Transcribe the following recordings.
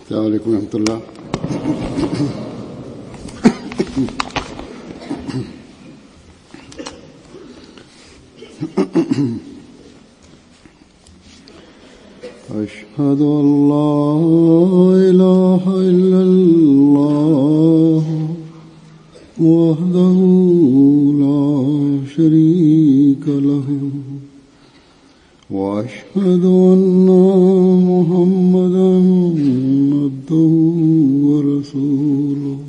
السلام عليكم ورحمة الله. أشهد أن لا إله إلا الله وحده لا شريك له وأشهد أن محمدا عبده ورسوله.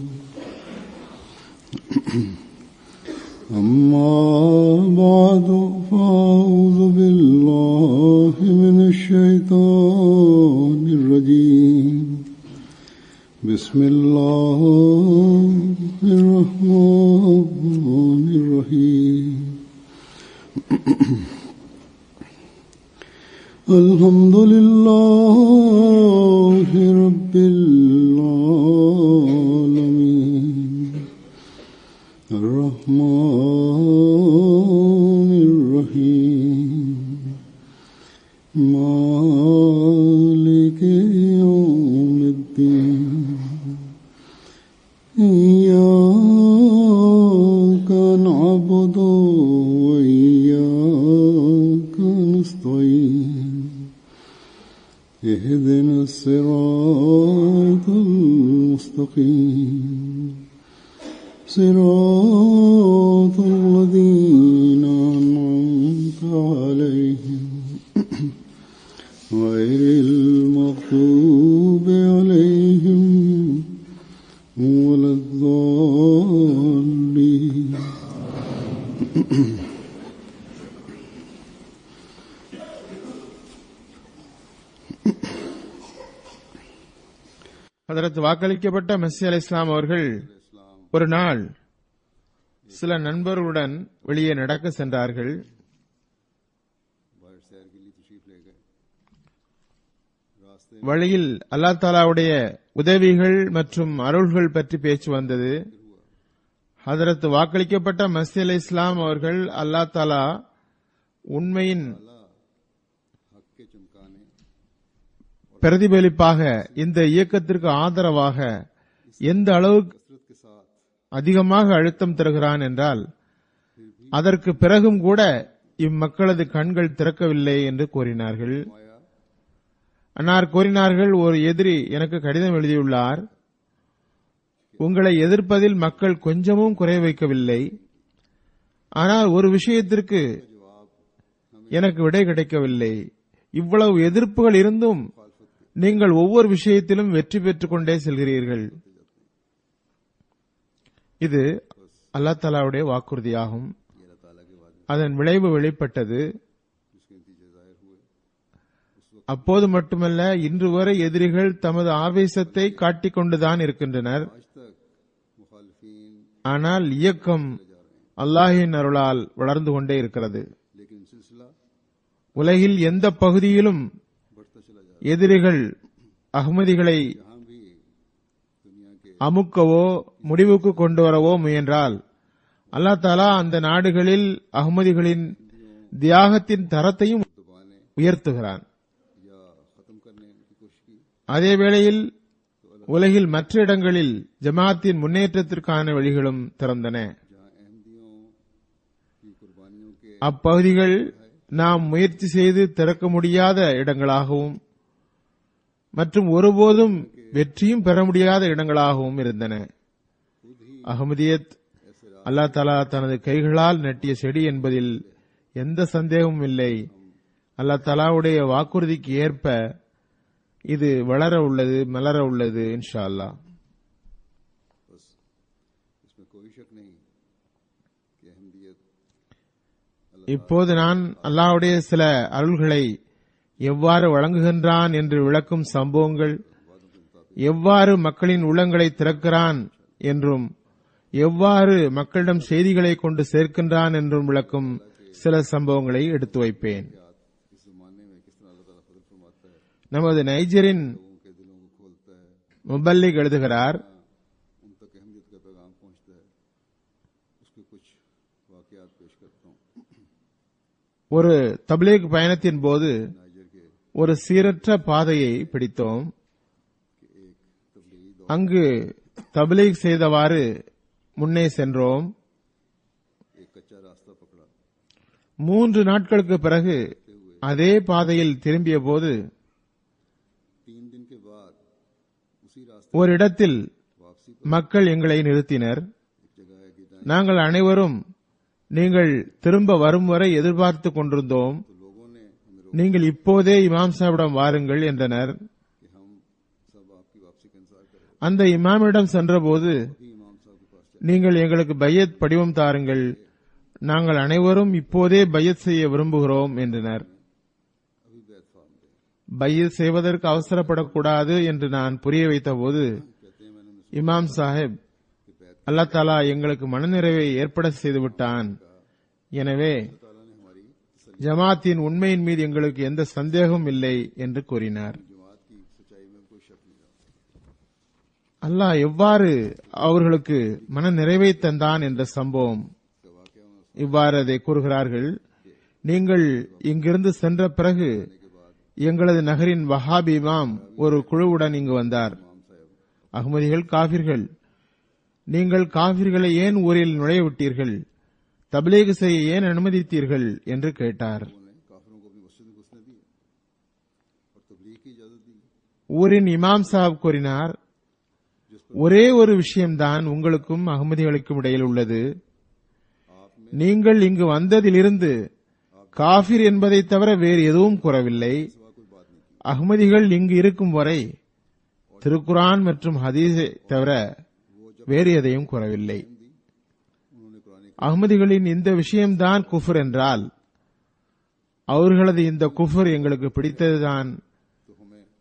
أما بعد فأعوذ بالله من الشيطان الرجيم. بسم الله الرحمن الرحيم. الحمد لله رب العالمين الرحمن الرحيم مالك يوم الدين إياك نعبد وإياك نستعين اهدنا الصراط المستقيم صراط الذين أنعمت عليهم غير المغضوب عليهم ولا الضالين. ஹதரத் வாக்களிக்கப்பட்ட மெஸ்ஸி அலைஹிஸ்ஸலாம் அவர்கள் ஒரு நாள் சில நண்பர்களுடன் வெளியே நடக்க சென்றார்கள். வழியில் அல்லாஹ் தஆலாவுடைய உதவிகள் மற்றும் அருள்கள் பற்றி பேச்சு வந்தது. ஹதரத் வாக்களிக்கப்பட்ட மெஸ்ஸி அலைஹிஸ்ஸலாம் அவர்கள் அல்லாஹ் தஆலா உண்மையின் பிரதிபலிப்பாக இந்த இயக்கத்திற்கு ஆதரவாக எந்த அளவுக்கு அதிகமாக அழுத்தம் தருகிறான் என்றால் அதற்கு பிறகும் கூட இம்மக்களது கண்கள் திறக்கவில்லை என்று கூறினார்கள். அன்னார் கூறினார்கள், ஒரு எதிரி எனக்கு கடிதம் எழுதியுள்ளார். உங்களை எதிர்ப்பதில் மக்கள் கொஞ்சமும் குறை வைக்கவில்லை. ஆனால் ஒரு விஷயத்திற்கு எனக்கு விடை கிடைக்கவில்லை. இவ்வளவு எதிர்ப்புகள் இருந்தும் நீங்கள் ஒவ்வொரு விஷயத்திலும் வெற்றி பெற்றுக் கொண்டே செல்கிறீர்கள். இது அல்லாஹ் தஆலாவுடைய வாக்குறுதியாகும். அதன் விளைவு வெளிப்பட்டது. அப்போது மட்டுமல்ல, இன்று வரை எதிரிகள் தமது ஆவேசத்தை காட்டிக் கொண்டுதான் இருக்கின்றனர். ஆனால் இயக்கம் அல்லாஹின் அருளால் வளர்ந்து கொண்டே இருக்கிறது. உலகில் எந்த பகுதியிலும் எதிரிகள் அஹ்மதிகளை அமுக்கவோ முடிவுக்கு கொண்டு வரவோ முயன்றால் அல்லாஹ் தஆலா அந்த நாடுகளில் அஹ்மதிகளின் தியாகத்தின் தரத்தையும் உயர்த்துகிறான். அதே வேளையில் உலகில் மற்ற இடங்களில் ஜமாத்தின் முன்னேற்றத்திற்கான வழிகளும் திறந்தன. அப்பகுதிகள் நாம் முயற்சி செய்து திறக்க முடியாத இடங்களாகவும் மற்றும் ஒருபோதும் வெற்றியும் பெற முடியாத இடங்களாகவும் இருந்தன. அஹ்மதியத் அல்லாஹ் தஆலா தனது கைகளால் நட்டிய செடி என்பதில் எந்த சந்தேகமும் இல்லை. அல்லாஹ் தஆலாவுடைய வாக்குறுதிக்கு ஏற்ப இது வளர உள்ளது, மலர உள்ளது இன்ஷா அல்லாஹ். இப்போது நான் அல்லாஹ்வுடைய சில அருள்களை எவ்வாறு வழங்குகின்றான் என்று விளக்கும் சம்பவங்கள், எவ்வாறு மக்களின் உள்ளங்களை திறக்கிறான் என்றும் எவ்வாறு மக்களிடம் செய்திகளை கொண்டு சேர்க்கின்றான் என்றும் விளக்கும் சில சம்பவங்களை எடுத்து வைப்பேன். நமது நைஜரின் முபல்லிக் எழுதுகிறார், ஒரு தப்லீக் பயணத்தின் போது ஒரு சீரற்ற பாதையை பிடித்தோம். அங்கு தப்லீக் செய்தவாறு முன்னே சென்றோம். 3 நாட்களுக்கு பிறகு அதே பாதையில் திரும்பிய போது ஓரிடத்தில் மக்கள் எங்களை நிறுத்தினர். நாங்கள் அனைவரும் நீங்கள் திரும்ப வரும் வரை எதிர்பார்த்துக் கொண்டிருந்தோம். நீங்கள் இப்போதே இமாம் சாஹிபிடம் வாருங்கள் என்றனர். அந்த இமாமிடம் சென்றபோது, நீங்கள் எங்களுக்கு பையத் படிவம் தாருங்கள், நாங்கள் அனைவரும் இப்போதே பையத் செய்ய விரும்புகிறோம் என்றனர். பையத் செய்வதற்கு அவசரப்படக்கூடாது என்று நான் புரிய வைத்தபோது, இமாம் சாஹிப், அல்லாஹ் தஆலா எங்களுக்கு மனநிறைவை ஏற்பட செய்துவிட்டான், எனவே ஜமாத்தின் உண்மையின் மீது எங்களுக்கு எந்த சந்தேகமும் இல்லை என்று கூறினார். அல்லாஹ் எவ்வாறு அவர்களுக்கு மன நிறைவை தந்தான் என்ற சம்பவம் இவ்வாறு அதை கூறுகிறார்கள். நீங்கள் இங்கிருந்து சென்ற பிறகு எங்களது நகரின் வஹாபி இமாம் ஒரு குழுவுடன் இங்கு வந்தார். அஹ்மதிகள் காபிர்கள், நீங்கள் காபிர்களை ஏன் ஊரில் நுழைய விட்டீர்கள், தப்லீக் செய்ய ஏன் அனுமதித்தீர்கள் என்று கேட்டார். ஊரின் இமாம் சாஹிப் கூறினார், ஒரே ஒரு விஷயம்தான் உங்களுக்கும் அஹ்மதிகளுக்கும் இடையில் உள்ளது. நீங்கள் இங்கு வந்ததிலிருந்து காபிர் என்பதை தவிர வேறு எதுவும் கூறவில்லை. அஹ்மதிகள் இங்கு இருக்கும் வரை திருக்குரான் மற்றும் ஹதீஸை தவிர வேறு எதையும் கூறவில்லை. அஹ்மதிகளின் இந்த விஷயம்தான் குஃபர் என்றால், அவர்களது இந்த குஃபர் எங்களுக்கு பிடித்ததுதான்.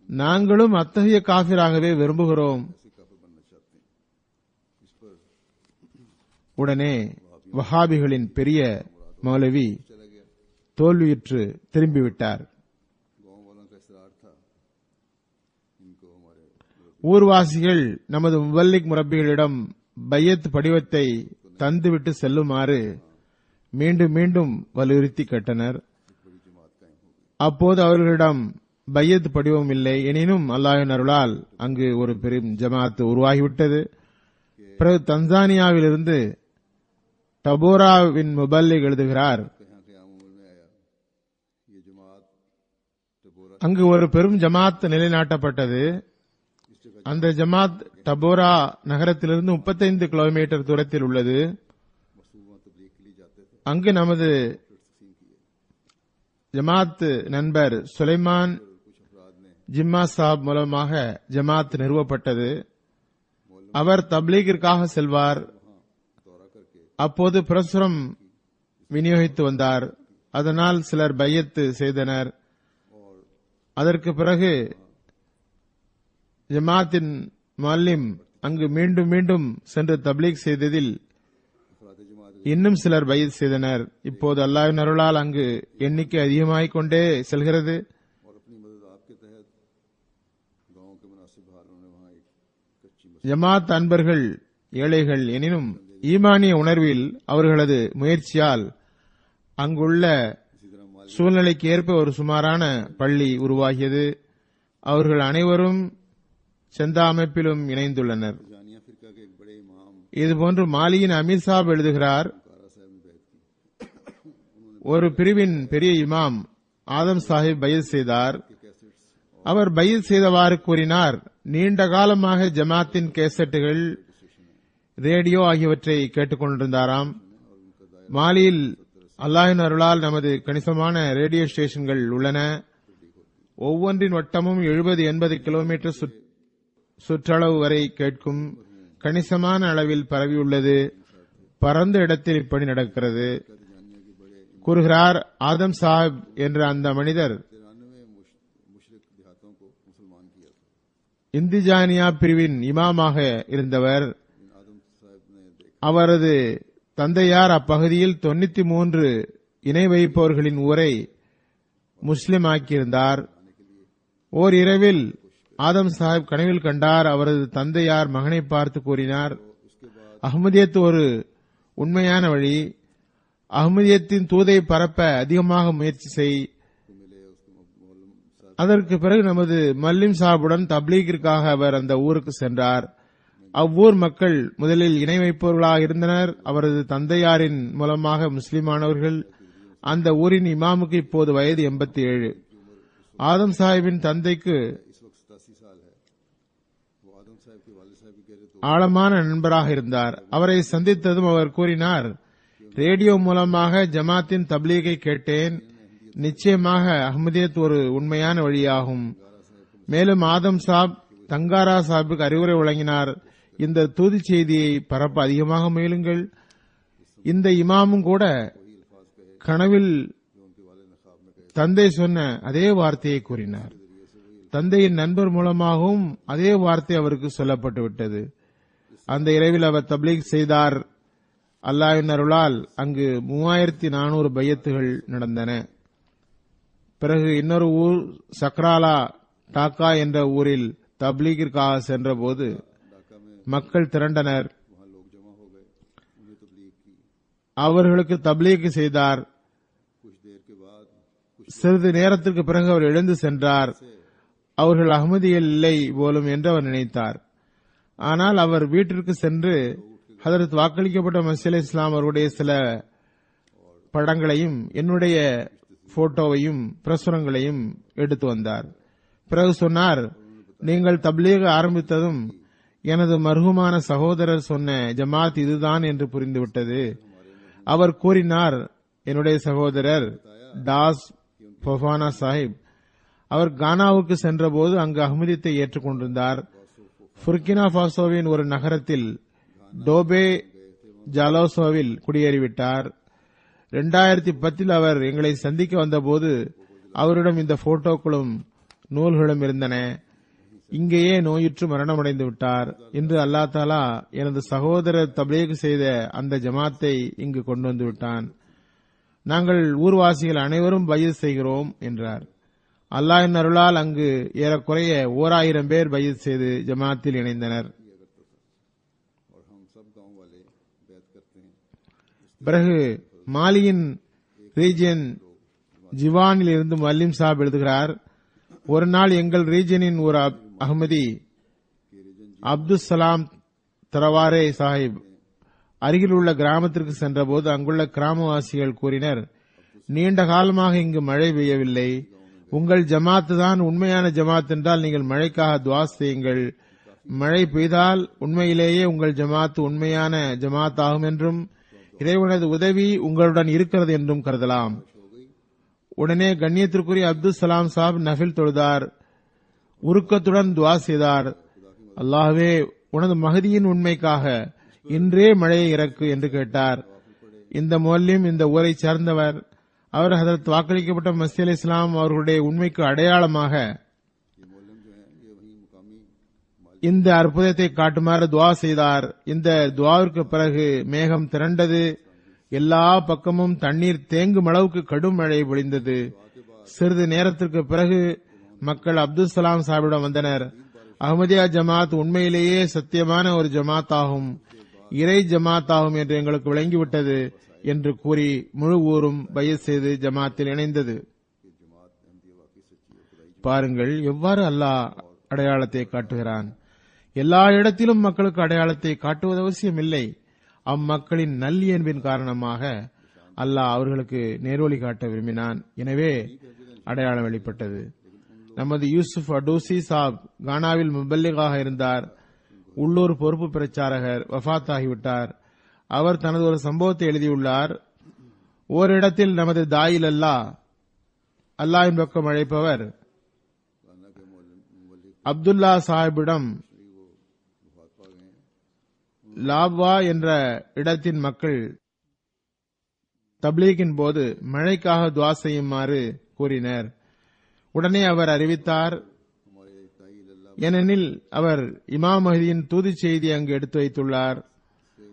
நாங்களும் அத்தகைய காபிராகவே விரும்புகிறோம். உடனே வஹாபிகளின் பெரிய மௌலவி தோல்வியுற்று திரும்பிவிட்டார். ஊர்வாசிகள் நமது முபல்லிக் முரப்பிகளிடம் பையத் படிவத்தை தந்துவிட்டு செல்லுமாறு மீண்டும் மீண்டும் வலியுறுத்தி கேட்டனர். அப்போது அவர்களிடம் பையத் படிவம் இல்லை. எனினும் அல்லாஹ்வின் அருளால் அங்கு ஒரு பெரும் ஜமாத் உருவாகிவிட்டது. பிறகு தன்சானியாவிலிருந்து டபோராவின் முபல்லிக் எழுதுகிறார், அங்கு ஒரு பெரும் ஜமாத் நிலைநாட்டப்பட்டது. அந்த ஜமாத் டபோரா நகரத்திலிருந்து 35 கிலோமீட்டர் தூரத்தில் உள்ளது. அங்கு நமது ஜமாத் நண்பர் சுலைமான் ஜிம்மா சாப் மூலமாக ஜமாத் நிறுவப்பட்டது. அவர் தப்லீகிற்காக செல்வார். அப்போது பிரசுரம் விநியோகித்து வந்தார். அதனால் சிலர் பையத்து செய்தனர். அதற்கு பிறகு ஜமாத்தின் முஅல்லிம் அங்கு மீண்டும் மீண்டும் சென்று தப்லீக் செய்ததில் இன்னும் சிலர் பையத் செய்தனர். இப்போது அல்லாஹ்வின் அருளால் அங்கு எண்ணிக்கை அதிகமாகிக் கொண்டே செல்கிறது. ஜமாத் அன்பர்கள் ஏழைகள், எனினும் ஈமானிய உணர்வில் அவர்களது முயற்சியால் அங்குள்ள சூழ்நிலைக்கு ஏற்ப ஒரு சுமாரான பள்ளி உருவாகியது. அவர்கள் அனைவரும் சந்தா அமைப்பிலும் இணைந்துள்ளனர். இதுபோன்று மாலியின் அமீர் சாப் எழுதுகிறார், ஒரு பிரிவின் பெரிய இமாம் ஆதம் சாஹிப் பையத் செய்தார். அவர் பையத் செய்தவாறு கூறினார், நீண்ட காலமாக ஜமாத்தின் கேசட்டுகள், ரேடியோ ஆகியவற்றை கேட்டுக் கொண்டிருந்தாராம். மாலியில் அல்லாஹ்வின் அருளால் நமது கணிசமான ரேடியோ ஸ்டேஷன்கள் உள்ளன. ஒவ்வொன்றின் வட்டமும் 70-80 கிலோமீட்டர் சுற்றளவு வரை கேட்கும் கணிசமான அளவில் பரவியுள்ளது. பரந்த இடத்தில் இப்படி நடக்கிறது கூறுகிறார். ஆதம் சாஹிப் என்ற அந்த மனிதர் இந்திஜானியா பிரிவின் இமாமாக இருந்தவர். அவரது தந்தையார் அப்பகுதியில் 93 இணை வைப்பவர்களின் ஊரை முஸ்லிம் ஆக்கியிருந்தார். ஓர் இரவில் ஆதம் சாஹிப் கனவில் கண்டார். அவரது தந்தையார் மகனை பார்த்து கூறினார், அஹ்மதியத் ஒரு உண்மையான வழி. அஹ்மதியத்தின் தூதை பரப்ப அதிகமாக முயற்சி செய். அதற்கு பிறகு நமது மல்லிம் சாஹிபுடன் தப்லீகிற்காக அவர் அந்த ஊருக்கு சென்றார். அவ்வூர் மக்கள் முதலில் இணை வைப்பவர்களாக இருந்தனர். அவரது தந்தையாரின் மூலமாக முஸ்லிமானவர்கள். அந்த ஊரின் இமாமுக்கு இப்போது வயது 87. ஆதம் சாஹிபின் தந்தைக்கு ஆழமான நண்பராக இருந்தார். அவரை சந்தித்ததும் அவர் கூறினார், ரேடியோ மூலமாக ஜமாத்தின் தப்லீகை கேட்டேன். நிச்சயமாக அஹ்மதியத் ஒரு உண்மையான வழியாகும். மேலும் ஆதம் சாப் தங்காரா சாஹிபுக்கு அறிவுரை வழங்கினார், இந்த தூது செய்தியை பரப்ப அதிகமாக முயலுங்கள். இந்த இமாமும் கூட கனவில் தந்தை சொன்ன அதே வார்த்தையை கூறினார். தந்தையின் நண்பர் மூலமாகவும் அதே வார்த்தை அவருக்கு சொல்லப்பட்டுவிட்டது. அந்த இரவில் அவர் தப்லீக் செய்தார். அல்லாஹ்வின் அருளால் அங்கு 3400 பையத்துகள் நடந்தன. பிறகு இன்னொரு ஊர் சக்ராலா டாக்கா என்ற ஊரில் தப்லீகிற்காக சென்றபோது மக்கள் திரண்டனர். அவர்களுக்கு தப்லீக் செய்தார். சிறிது நேரத்திற்கு பிறகு அவர் எழுந்து சென்றார். அவர்கள் அஹ்மதிகள் இல்லை போலும் என்று அவர் நினைத்தார். ஆனால் அவர் வீட்டிற்கு சென்று ஹதரத் வாக்களிக்கப்பட்ட மசீஹ் இஸ்லாம் அவருடைய சில படங்களையும் என்னுடைய போட்டோவையும் பிரசுரங்களையும் எடுத்து வந்தார். பிறகு சொன்னார், நீங்கள் தப்லீக் ஆரம்பித்ததும் எனது மர்ஹூமான சகோதரர் சொன்ன ஜமாத் இதுதான் என்று புரிந்துவிட்டது. அவர் கூறினார், என்னுடைய சகோதரர் டாஸ் ஃபொஃபானா சாஹிப் அவர் கானாவுக்கு சென்றபோது அங்கு அஹ்மதியத்தை ஏற்றுக்கொண்டிருந்தார். புர்கினா பாசோவின் ஒரு நகரத்தில் டோபே ஜாலோசோவில் குடியேறிவிட்டார். 2010 அவர் எங்களை சந்திக்க வந்தபோது அவரிடம் இந்த போட்டோக்களும் நூல்களும் இருந்தன. இங்கேயே நோயுற்று மரணமடைந்து விட்டார். இன்று அல்லாஹ் தாலா எனது சகோதரர் தப்லீக் செய்த அந்த ஜமாத்தை இங்கு கொண்டு வந்து விட்டான். நாங்கள் ஊர்வாசிகள் அனைவரும் பையத் செய்கிறோம் என்றார். அல்லாஹ்வின் அருளால் அங்கு ஏறக்குறைய 1000 பேர் பையத் செய்து ஜமாத்தில் இணைந்தனர். பிறகு மாலியின் ரீஜியன் ஜிவானில் இருந்து மல்லிம் சாப் எழுதுகிறார், ஒரு நாள் எங்கள் ரீஜனின் ஒரு அஹ்மதி அப்துல் சலாம் தரவாரே சாஹிப் அருகில் உள்ள கிராமத்திற்கு சென்றபோது அங்குள்ள கிராமவாசிகள் கூறினர், நீண்ட காலமாக இங்கு மழை பெய்யவில்லை. உங்கள் ஜமாத்து தான் உண்மையான ஜமாத் என்றால் நீங்கள் மழைக்காக துவா செய்யுங்கள். மழை பெய்தால் உண்மையிலேயே உங்கள் ஜமாத் உண்மையான ஜமாத் ஆகும் என்றும் இறைவனது உதவி உங்களுடன் இருக்கிறது என்றும் கருதலாம். உடனே கண்ணியத்திற்குரிய அப்துல் சலாம் சாப் நஃபில் தொழுதார். உருக்கத்துடன் துவா செய்தார், அல்லாஹ்வே உனது மஹதியின் உண்மைக்காக இன்றே மழையை இறக்கு என்று கேட்டார். இந்த முஅல்லிம் இந்த ஊரை சேர்ந்தவர். அவர் ஹதரத் வாக்களிக்கப்பட்ட மசீஹ் இஸ்லாம் அவர்களுடைய உண்மைக்கு அடையாளமாக இந்த அற்புதத்தை காட்டுமாறு துவா செய்தார். இந்த துவாவிற்கு பிறகு மேகம் திரண்டது. எல்லா பக்கமும் தண்ணீர் தேங்கும் அளவுக்கு கடும் மழை பொழிந்தது. சிறிது நேரத்திற்கு பிறகு மக்கள் அப்துல் சலாம் சாஹிபிடம் வந்தனர். அஹ்மதியா ஜமாத் உண்மையிலேயே சத்தியமான ஒரு ஜமாத் ஆகும், இறை ஜமாத் ஆகும் என்று எங்களுக்கு விளங்கிவிட்டது என்று கூறி முழு ஊரும் பையத் செய்து ஜமாத்தில் இணைந்தது. பாருங்கள் எவ்வாறு அல்லாஹ் அடையாளத்தை காட்டுகிறான். எல்லா இடத்திலும் மக்களுக்கு அடையாளத்தை காட்டுவது அவசியமில்லை. அம்மக்களின் நல்லியன்பின் காரணமாக அல்லாஹ் அவர்களுக்கு நேர்வழி காட்ட விரும்பினான். எனவே அடையாளம் வெளிப்பட்டது. நமது யூசுப் அடூசி சாப் கானாவில் முபல்லிகாக இருந்தார். உள்ளூர் பொறுப்பு பிரச்சாரகர் வஃபாத் ஆகிவிட்டார். அவர் தனது ஒரு சம்பவத்தை எழுதியுள்ளார். ஓரிடத்தில் நமது தாயில் அல்லாஹ்வின் பக்கம் அழைப்பவர் அப்துல்லா சாஹிபிடம் லாப்வா என்ற இடத்தின் மக்கள் தப்லீகின் போது மழைக்காக துவா செய்யுமாறு கூறினர். உடனே அவர் அறிவித்தார், ஏனெனில் அவர் இமாம் மஹ்தியின் தூது செய்தி அங்கு எடுத்து வைத்துள்ளார்.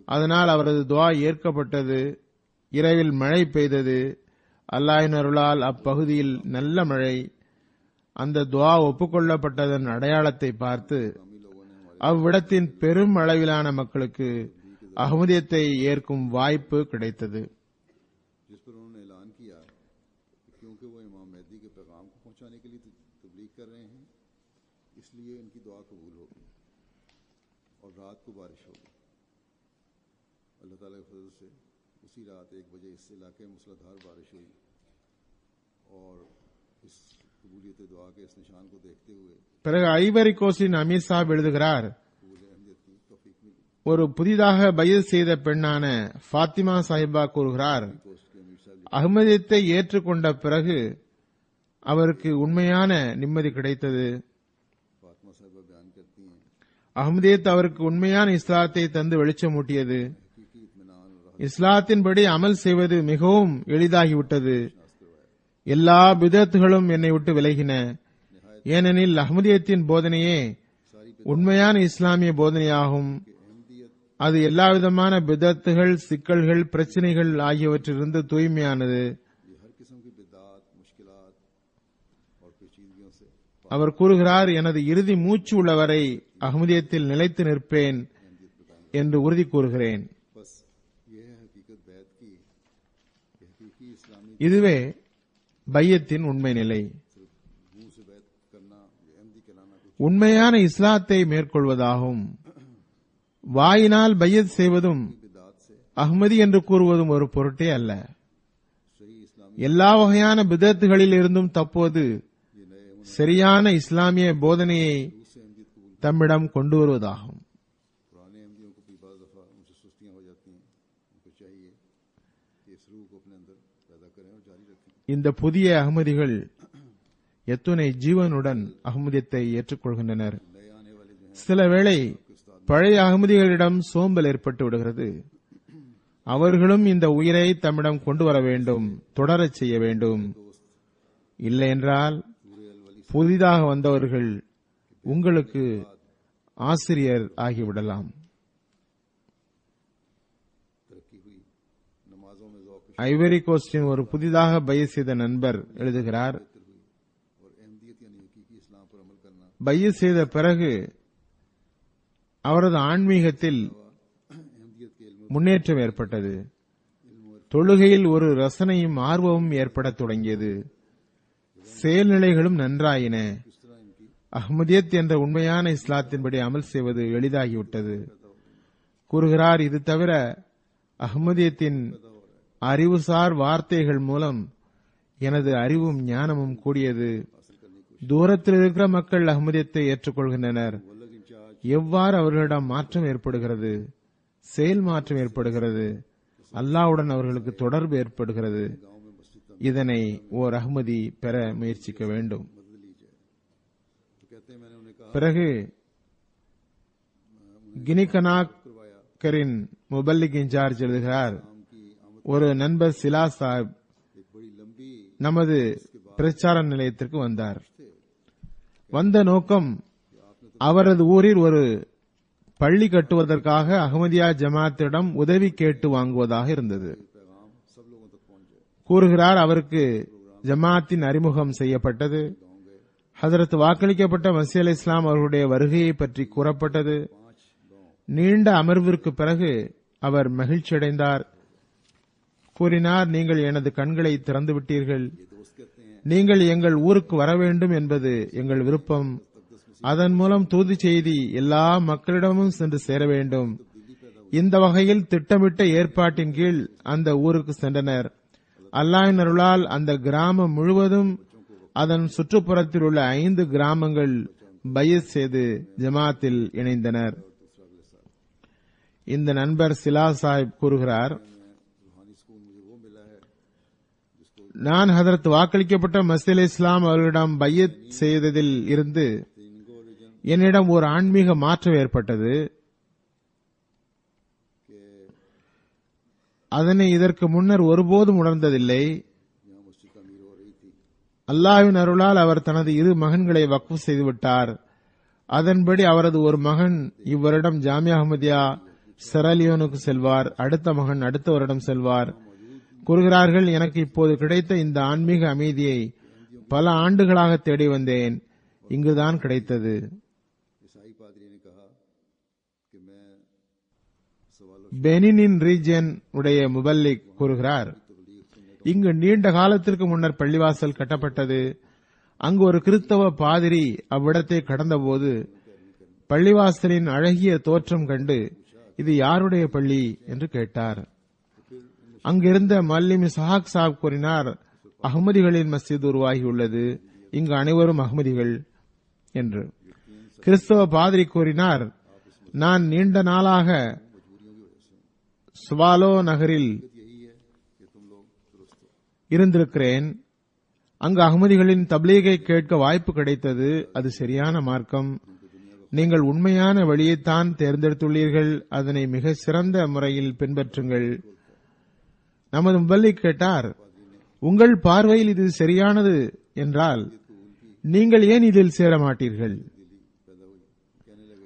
அதனால் அவரது துவா ஏற்கப்பட்டது. இரவில் மழை பெய்தது. அல்லாஹ்வின் அருளால் அப்பகுதியில் நல்ல மழை. அந்த துவா ஒப்புக்கொள்ளப்பட்டதன் அடையாளத்தை பார்த்து அவ்விடத்தின் பெரும் அளவிலான மக்களுக்கு அஹ்மதியத்தை ஏற்கும் வாய்ப்பு கிடைத்தது. इसलिए इनकी दुआ कबूल होगी और रात को बारिश होगी। अल्लाह ताला के फजल से उसी रात 1 बजे इस इलाके में मूसलाधार बारिश हुई और इस कबूलियत दुआ के इस निशान को देखते हुए பிறகு ஐவரி கோஸ்டின் அமீர் சாப் எழுதுகிறார், कबूल अहमियत की तौफीक मिली। ஒரு புதிதாக பையத் செய்த பெண்ணான ஃபாத்திமா சாஹிபா கூறுகிறார், कोस्ट के अमीर साहब அகமதியத்தை ஏற்றுக்கொண்ட பிறகு அவருக்கு உண்மையான நிம்மதி கிடைத்தது. फातिमा साहिबा बयान करती हैं அகமதியத் அவருக்கு உண்மையான இஸ்லாத்தை தந்து வெளிச்சமூட்டியது. हकीकी इत्मीनान और राहत இஸ்லாத்தின்படி அமல் செய்வது மிகவும் எளிதாகிவிட்டது. எல்லா பிதத்துகளும் என்னை விட்டு விலகின. ஏனெனில் அஹ்மதியத்தின் போதனையே உண்மையான இஸ்லாமிய போதனையாகும். अहमियत அது எல்லாவிதமான பிதத்துகள், சிக்கல்கள், பிரச்சனைகள் ஆகியவற்றிலிருந்து தூய்மையானது. ये हर किस्म की बिदात, मुश्किलात और पेचीदगियों से அவர் கூறுகிறார், எனது இறுதி மூச்சு உள்ளவரை அஹ்மதியத்தில் நிலைத்து நிற்பேன் என்று உறுதி கூறுகிறேன். बस ये है हकीकत बैत की कि हकीकी इस्लामी இதுவே பையத்தின் உண்மை நிலை. मुंह से बैत करना, ये अहमदी कहलाना कुछ உண்மையான இஸ்லாத்தை மேற்கொள்வதாகும். வாயினால் பையத் செய்வதும் बिदात से அஹ்மதி என்று கூறுவதும் ஒரு பொருட்டே அல்ல. सही इस्लामी எல்லா வகையான பிதத்துகளில் இருந்தும் தப்போது ये नए சரியான இஸ்லாமிய போதனையை से अहमदियत कबूल தம்மிடம் கொண்டு வருவதாகும். पुराने अहमदियों को भी बाज़ दफा उनसे सुस्तियां हो जाती हैं। उनको चाहिए कि इस रूह को अपने अंदर पैदा करें और जारी रखें। இந்த புதிய அகமதிகள் எத்துணை ஜீவனுடன் அகமதியத்தை ஏற்றுக்கொள்கின்றனர். नए आने वाले जो हैं சில வேளை பழைய அகமதிகளிடம் சோம்பல் ஏற்பட்டு விடுகிறது. அவர்களும் இந்த உயிரை தம்மிடம் கொண்டு வர வேண்டும், தொடரச் செய்ய வேண்டும். இல்லையென்றால் புதிதாக வந்தவர்கள் உங்களுக்கு ஆசிரியர் ஆகிவிடலாம். तरक्की हुई नमाजों में ज़ौक़ ஐவரி கோஸ்டின் ஒரு புதிதாக பையத் செய்த நண்பர் எழுதுகிறார், हुई और अहमदियत यानी हकीकी इस्लाम पर अमल करना பையத் செய்த பிறகு அவரது ஆன்மீகத்தில் अहमदियत के इल्म முன்னேற்றம் ஏற்பட்டது. தொழுகையில் ஒரு ரசனையும் ஆர்வமும் ஏற்படத் தொடங்கியது. செயல்நிலைகளும் நன்றாயின. किस तरह इनकी அஹ்மதியத் என்ற உண்மையான இஸ்லாத்தின்படி அமல் செய்வது எளிதாகிவிட்டது. கூறுகிறார், இது தவிர அஹ்மதியத்தின் அறிவுசார் வார்த்தைகள் மூலம் எனது அறிவும் ஞானமும் கூடியது. தூரத்தில் இருக்கிற மக்கள் அஹ்மதியத்தை ஏற்றுக்கொள்கின்றனர். अलग इंचार्ज எவ்வாறு அவர்களிடம் மாற்றம் ஏற்படுகிறது, செயல் மாற்றம் ஏற்படுகிறது, அல்லாஹ்வுடன் அவர்களுக்கு தொடர்பு ஏற்படுகிறது. गांव में मस्जिद का இதனை ஓர் அஹ்மதி பெற முயற்சிக்க வேண்டும். मदद ली जाए। तो कहते हैं मैंने उन्हें कहा பிறகு கினிகனாக்கரின் करवाया முபல்லிக் இன்சார்ஜ் எழுதுகிறார், काम की आमद ஒரு நண்பர் சிலா சாஹிப் एक बड़ी लंबी நமது பிரச்சார நிலையத்திற்கு வந்தார். வந்த நோக்கம் அவரது ஊரில் ஒரு பள்ளி கட்டுவதற்காக அஹ்மதியா ஜமாத்திடம் உதவி கேட்டு வாங்குவதாக இருந்தது. पैगाम सब लोगों तक पहुंच जाए। கூறுகிறார், அவருக்கு ஜமாத்தின் அறிமுகம் செய்யப்பட்டது. ஹதரத் வாக்களிக்கப்பட்ட மசீஹ் அலைஹிஸ் ஸலாம் அவர்களுடைய வருகையை பற்றி கூறப்பட்டது. நீண்ட அமர்விற்கு பிறகு அவர் மகிழ்ச்சியடைந்தார். கூறினார், நீங்கள் எனது கண்களை திறந்து விட்டீர்கள். दोस्त कहते हैं நீங்கள் எங்கள் ஊருக்கு வர வேண்டும் என்பது எங்கள் விருப்பம். அதன் மூலம் தூது செய்தி எல்லா மக்களிடமும் சென்று சேர வேண்டும். இந்த வகையில் திட்டமிட்ட ஏற்பாட்டின் கீழ் அந்த ஊருக்கு சென்றனர். அல்லாஹ்வின் அருளால் அந்த கிராமம் முழுவதும் அதன் சுற்றுப்புறத்தில் உள்ள 5 கிராமங்கள் பையத் செய்து ஜமாத்தில் இணைந்தனர். இந்த நண்பர் சிலா சாஹிப் கூறுகிறார், रूहानी सुकून मुझे वो मिला है जिसको நான் ஹதரத் வாக்களிக்கப்பட்ட மசீஹ் அலைஹிஸ் ஸலாம் அவர்களிடம் பையத் செய்ததில் இருந்து इनको ओरिजिन என்னிடம் ஒரு ஆன்மீக மாற்றம் ஏற்பட்டது. के அதனை இதற்கு முன்னர் ஒருபோதும் உணர்ந்ததில்லை. यहाँ मस्जिद तामीर हो रही थी। அல்லாஹ்வின் அருளால் அவர் தனது 2 மகன்களை வக்ஃப் செய்துவிட்டார். அதன்படி அவரது ஒரு மகன் இவ்வருடம் ஜாமியா அஹ்மதியா செராலியோனுக்கு செல்வார். அடுத்த மகன் அடுத்த வருடம் செல்வார். கூறுகிறார்கள், எனக்கு இப்போது கிடைத்த இந்த ஆன்மீக அமைதியை பல ஆண்டுகளாக தேடி வந்தேன். இங்குதான் கிடைத்தது. ईसाई पादरी ने कहा कि मैं सवालों பெனினின் ரீஜன் உடைய முபல்லிக் கூறுகிறார், இங்கு நீண்ட காலத்திற்கு முன்னர் பள்ளிவாசல் கட்டப்பட்டது. அங்கு ஒரு கிறிஸ்தவ பாதிரி அவ்விடத்தை கடந்தபோது பள்ளிவாசலின் அழகிய தோற்றம் கண்டு இது யாருடைய பள்ளி என்று கேட்டார். அங்கிருந்த மல்லிம் சஹாக் சாப் கூறினார், அகமதிகளின் மஸ்ஜித் உருவாகியுள்ளது, இங்கு அனைவரும் அகமதிகள் என்று. கிறிஸ்தவ பாதிரி கூறினார், நான் நீண்ட நாளாக சுவாலோ நகரில் இருந்திருக்கிறேன். அங்கு அகமதிகளின் தப்லீகை கேட்க வாய்ப்பு கிடைத்தது. அது சரியான மார்க்கம். நீங்கள் உண்மையான வழியைத்தான் தேர்ந்தெடுத்துள்ளீர்கள். அதனை மிக சிறந்த முறையில் பின்பற்றுங்கள். நமது முபல்லிக் கேட்டார், உங்கள் பார்வையில் இது சரியானது என்றால் நீங்கள் ஏன் இதில் சேர மாட்டீர்கள்?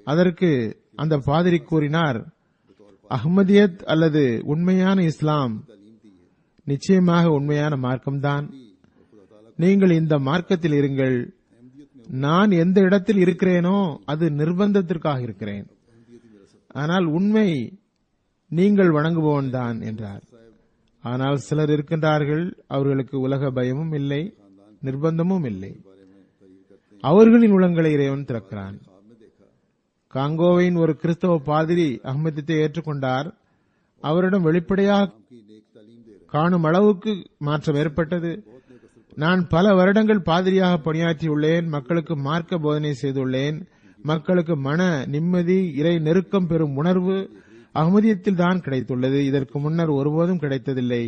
அதற்கு அந்த பாதிரி கூறினார், அஹ்மதியத் அல்லது உண்மையான இஸ்லாம் நிச்சயமாக உண்மையான மார்க்கம்தான். நீங்கள் இந்த மார்க்கத்தில் இருங்கள். நான் எந்த இடத்தில் இருக்கிறேனோ அது நிர்பந்தத்திற்காக இருக்கிறேன். ஆனால் உண்மை நீங்கள் வணங்குபவன் தான் என்றார். ஆனால் சிலர் இருக்கின்றார்கள், அவர்களுக்கு உலக பயமும் இல்லை, நிர்பந்தமும் இல்லை. அவர்களின் உளங்களை இறைவன் திறக்கிறான். காங்கோவின் ஒரு கிறிஸ்தவ பாதிரி அஹ்மதியத்தை ஏற்றுக்கொண்டார். அவரிடம் வெளிப்படையாக காணும் அளவுக்கு மாற்றம் ஏற்பட்டது. நான் பல வருடங்கள் பாதிரியாக பணியாற்றியுள்ளேன். மக்களுக்கு மார்க்க போதனை செய்துள்ளேன். மக்களுக்கு மன நிம்மதி, இறை நெருக்கம் பெறும் உணர்வு அஹ்மதியத்தில் தான் கிடைத்துள்ளது. இதற்கு முன்னர் ஒருபோதும் கிடைத்ததில்லை.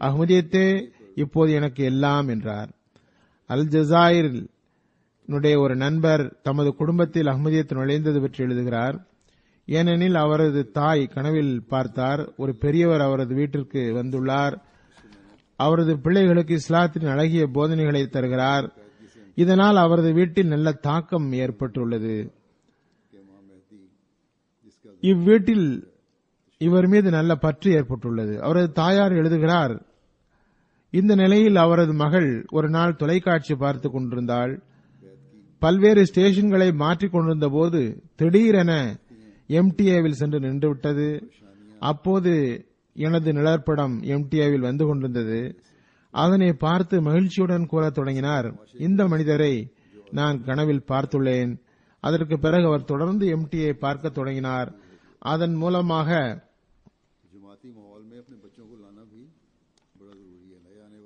அஹ்மதியத்தே இப்போது எனக்கு எல்லாம் என்றார். அல் ஜசாயிரில் ஒரு நண்பர் தமது குடும்பத்தில் அஹ்மதியத் நுழைந்தது பற்றி எழுதுகிறார். ஏனெனில் அவரது தாய் கனவில் பார்த்தார், ஒரு பெரியவர் அவரது வீட்டிற்கு வந்துள்ளார். அவரது பிள்ளைகளுக்கு இஸ்லாத்தின் அழகிய போதனைகளை தருகிறார். இதனால் அவரது வீட்டில் நல்ல தாக்கம் ஏற்பட்டுள்ளது. இவ்வீட்டில் இவர் மீது நல்ல பற்று ஏற்பட்டுள்ளது. அவரது தாயார் எழுதுகிறார், இந்த நிலையில் அவரது மகள் ஒரு நாள் தொலைக்காட்சி பார்த்துக் கொண்டிருந்தாள். பல்வேறு ஸ்டேஷன்களை மாற்றிக் கொண்டிருந்த போது திடீரென எம்டிஏவில் சென்று நின்றுவிட்டது. அப்போது எனது நிழற்படம் எம்டிஏவில் வந்து கொண்டிருந்தது. அதனை பார்த்து மகிழ்ச்சியுடன் கூறத் தொடங்கினார், இந்த மனிதரை நான் கனவில் பார்த்துள்ளேன். அதற்கு பிறகு அவர் தொடர்ந்து எம்டிஏ பார்க்க தொடங்கினார். அதன் மூலமாக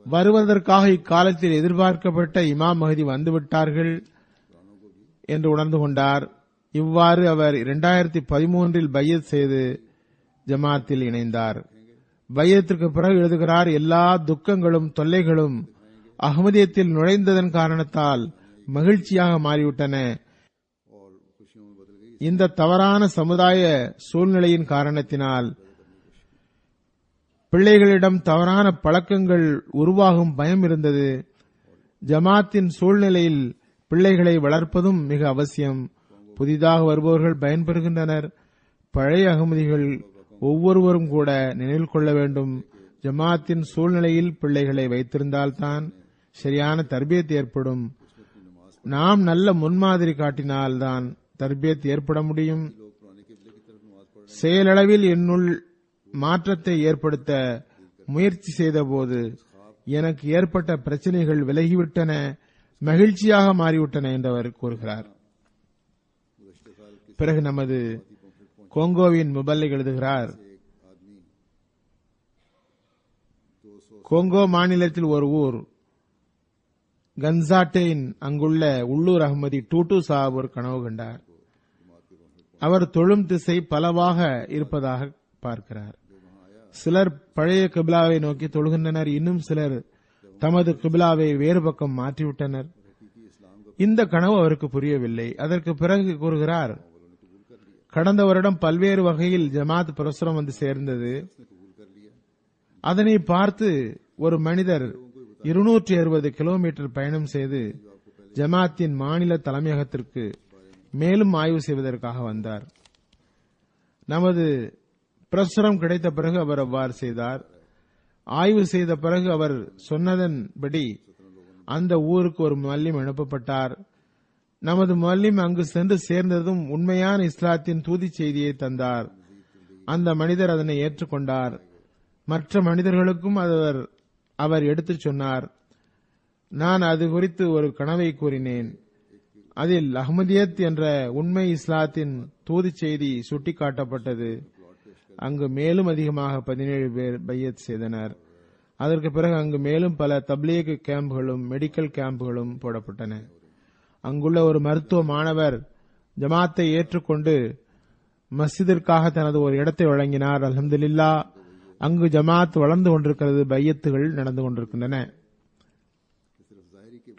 வருவதற்காக இக்காலத்தில் எதிர்பார்க்கப்பட்ட இமாம் மஹதி வந்துவிட்டார்கள் என்று உணர்ந்து கொண்டார். இவ்வாறு அவர் 2013 பையத் செய்து ஜமாத்தில் இணைந்தார். பையத்திற்கு பிறகு எழுதுகிறார், எல்லா துக்கங்களும் தொல்லைகளும் அஹ்மதியத்தில் நுழைந்ததன் காரணத்தால் மகிழ்ச்சியாக மாறிவிட்டன. இந்த தவறான சமுதாய சூழ்நிலையின் காரணத்தினால் பிள்ளைகளிடம் தவறான பழக்கங்கள் உருவாகும் பயம் இருந்தது. ஜமாத்தின் சூழ்நிலையில் பிள்ளைகளை வளர்ப்பதும் மிக அவசியம். புதிதாக வருபவர்கள் பயன்பெறுகின்றனர். பழைய அகமதிகள் ஒவ்வொருவரும் கூட நினைவில் கொள்ள வேண்டும், ஜமாத்தின் சூழ்நிலையில் பிள்ளைகளை வைத்திருந்தால்தான் சரியான தர்பியத் ஏற்படும். நாம் நல்ல முன்மாதிரி காட்டினால்தான் தர்பியத் ஏற்பட முடியும். செயலளவில் என்னுள் மாற்றத்தை ஏற்படுத்த முயற்சி செய்தபோது எனக்கு ஏற்பட்ட பிரச்சனைகள் விலகிவிட்டன, மகிழ்ச்சியாக மாறிவிட்டன என்று அவர் கூறுகிறார். பிறகு நமது கோங்கோவின் முபல்லிக் எழுதுகிறார், கோங்கோ மாநிலத்தில் ஒரு ஊர் கன்சாட்டேன், அங்குள்ள உள்ளூர் அகமதி டூட்டு சாப் ஒரு கனவு கண்டார். அவர் தொழும் திசை பலவாக இருப்பதாக பார்க்கிறார். சிலர் பழைய கிபிலாவை நோக்கி தொழுகின்றனர், இன்னும் சிலர் தமது கிபிலாவை வேறு பக்கம் மாற்றிவிட்டனர். இந்த கனவு அவருக்கு புரியவில்லை. அதற்கு பிறகு கூறுகிறார், கடந்த வருடம் பல்வேறு வகையில் ஜமாத் பிரசுரம் வந்து சேர்ந்தது. அதனை பார்த்து ஒரு மனிதர் 260 கிலோமீட்டர் பயணம் செய்து ஜமாத்தின் மாநில தலைமையகத்திற்கு மேலும் ஆய்வு செய்வதற்காக வந்தார். நமது பிரசுரம் கிடைத்த பிறகு அவர் அவ்வாறு செய்தார். ஆய்வு செய்த பிறகு அவர் சொன்னதன்படி அந்த ஊருக்கு ஒரு முஅல்லிம் அனுப்பப்பட்டார். நமது முஅல்லிம் அங்கு சென்று சேர்ந்ததும் உண்மையான இஸ்லாத்தின் தூதி செய்தியை தந்தார். அந்த மனிதர் அதனை ஏற்றுக்கொண்டார். மற்ற மனிதர்களுக்கும் அவர் எடுத்துச் சொன்னார். நான் அது குறித்து ஒரு கனவை கூறினேன். அதில் அஹ்மதியத் என்ற உண்மை இஸ்லாத்தின் தூது செய்தி சுட்டிக்காட்டப்பட்டது. அங்கு மேலும் அதிகமாக 17 பேர் பையத் செய்தனர். அதற்கு பிறகு அங்கு மேலும் பல தப்லீக் கேம்புகளும் மெடிக்கல் கேம்புகளும் போடப்பட்டன. அங்குள்ள ஒரு மருத்துவ மாணவர் ஜமாத்தை ஏற்றுக்கொண்டு மஸ்ஜிதிற்காக தனது ஒரு இடத்தை வழங்கினார். அல்ஹம்துலில்லாஹ், அங்கு ஜமாத் வளர்ந்து கொண்டிருக்கிறது, பையத்துகள் நடந்து கொண்டிருக்கின்றன.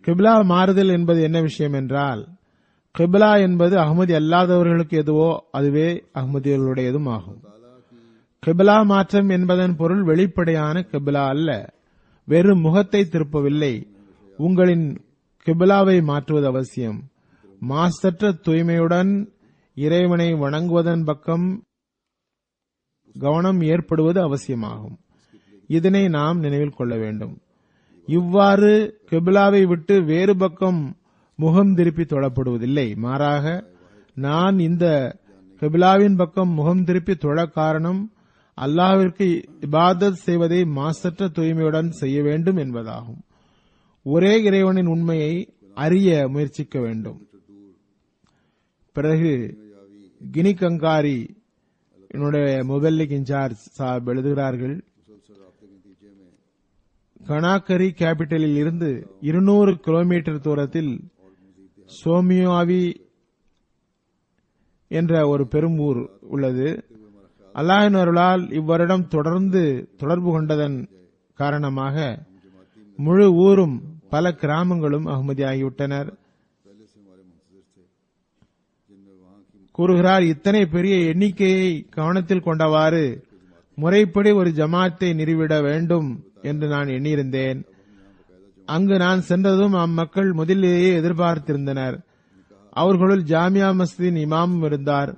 கிப்லா மாறுதல் என்பது என்ன விஷயம் என்றால், கிப்லா என்பது அஹ்மதி அல்லாதவர்களுக்கு எதுவோ அதுவே அஹ்மதியர்களுடையதும் ஆகும். கிப்லா மாற்றம் என்பதன் பொருள் வெளிப்படையான கிப்லா அல்ல, வெறும் முகத்தை திருப்பவில்லை. உங்களின் கிப்லாவை மாற்றுவது அவசியம். மாசற்ற தூய்மையுடன் இறைவனை வணங்குவதன் பக்கம் கவனம் ஏற்படுவது அவசியமாகும். இதனை நாம் நினைவில் கொள்ள வேண்டும். இவ்வாறு கிப்லாவை விட்டு வேறு பக்கம் முகம் திருப்பி தொழப்படுவதில்லை. மாறாக நான் இந்த கிப்லாவின் பக்கம் முகம் திருப்பி தொழ காரணம் அல்லாஹ்விற்கு இபாதத் செய்வதை மாசற்ற தூய்மையுடன் செய்ய வேண்டும் என்பதாகும். ஒரே இறைவனின் உண்மையை அறிய முயற்சிக்க வேண்டும். பிறகு கினி கங்காரி என்னுடைய முபல்லிக் இன்சார்ஜ் சாப் எழுதுகிறார்கள், கனாக்கரி கேபிட்டலில் இருந்து 200 கிலோமீட்டர் தூரத்தில் சோமியாவி என்ற ஒரு பெரும் ஊர் உள்ளது. அல்லாஹ்வின் அருளால் இவ்வருடம் தொடர்ந்து தொடர்பு கொண்டதன் காரணமாக முழு ஊரும் பல கிராமங்களும் அஹ்மதியாகிவிட்டனர். கூறுகிறார், இத்தனை பெரிய எண்ணிக்கையை கவனத்தில் கொண்டவாறு முறைப்படி ஒரு ஜமாத்தை நிறுவிட வேண்டும் என்று நான் எண்ணியிருந்தேன். அங்கு நான் சென்றதும் அம்மக்கள் முதலிலேயே எதிர்பார்த்திருந்தனர். அவர்களுள் ஜாமியா மஸ்ஜிதின் இமாமும் இருந்தார்.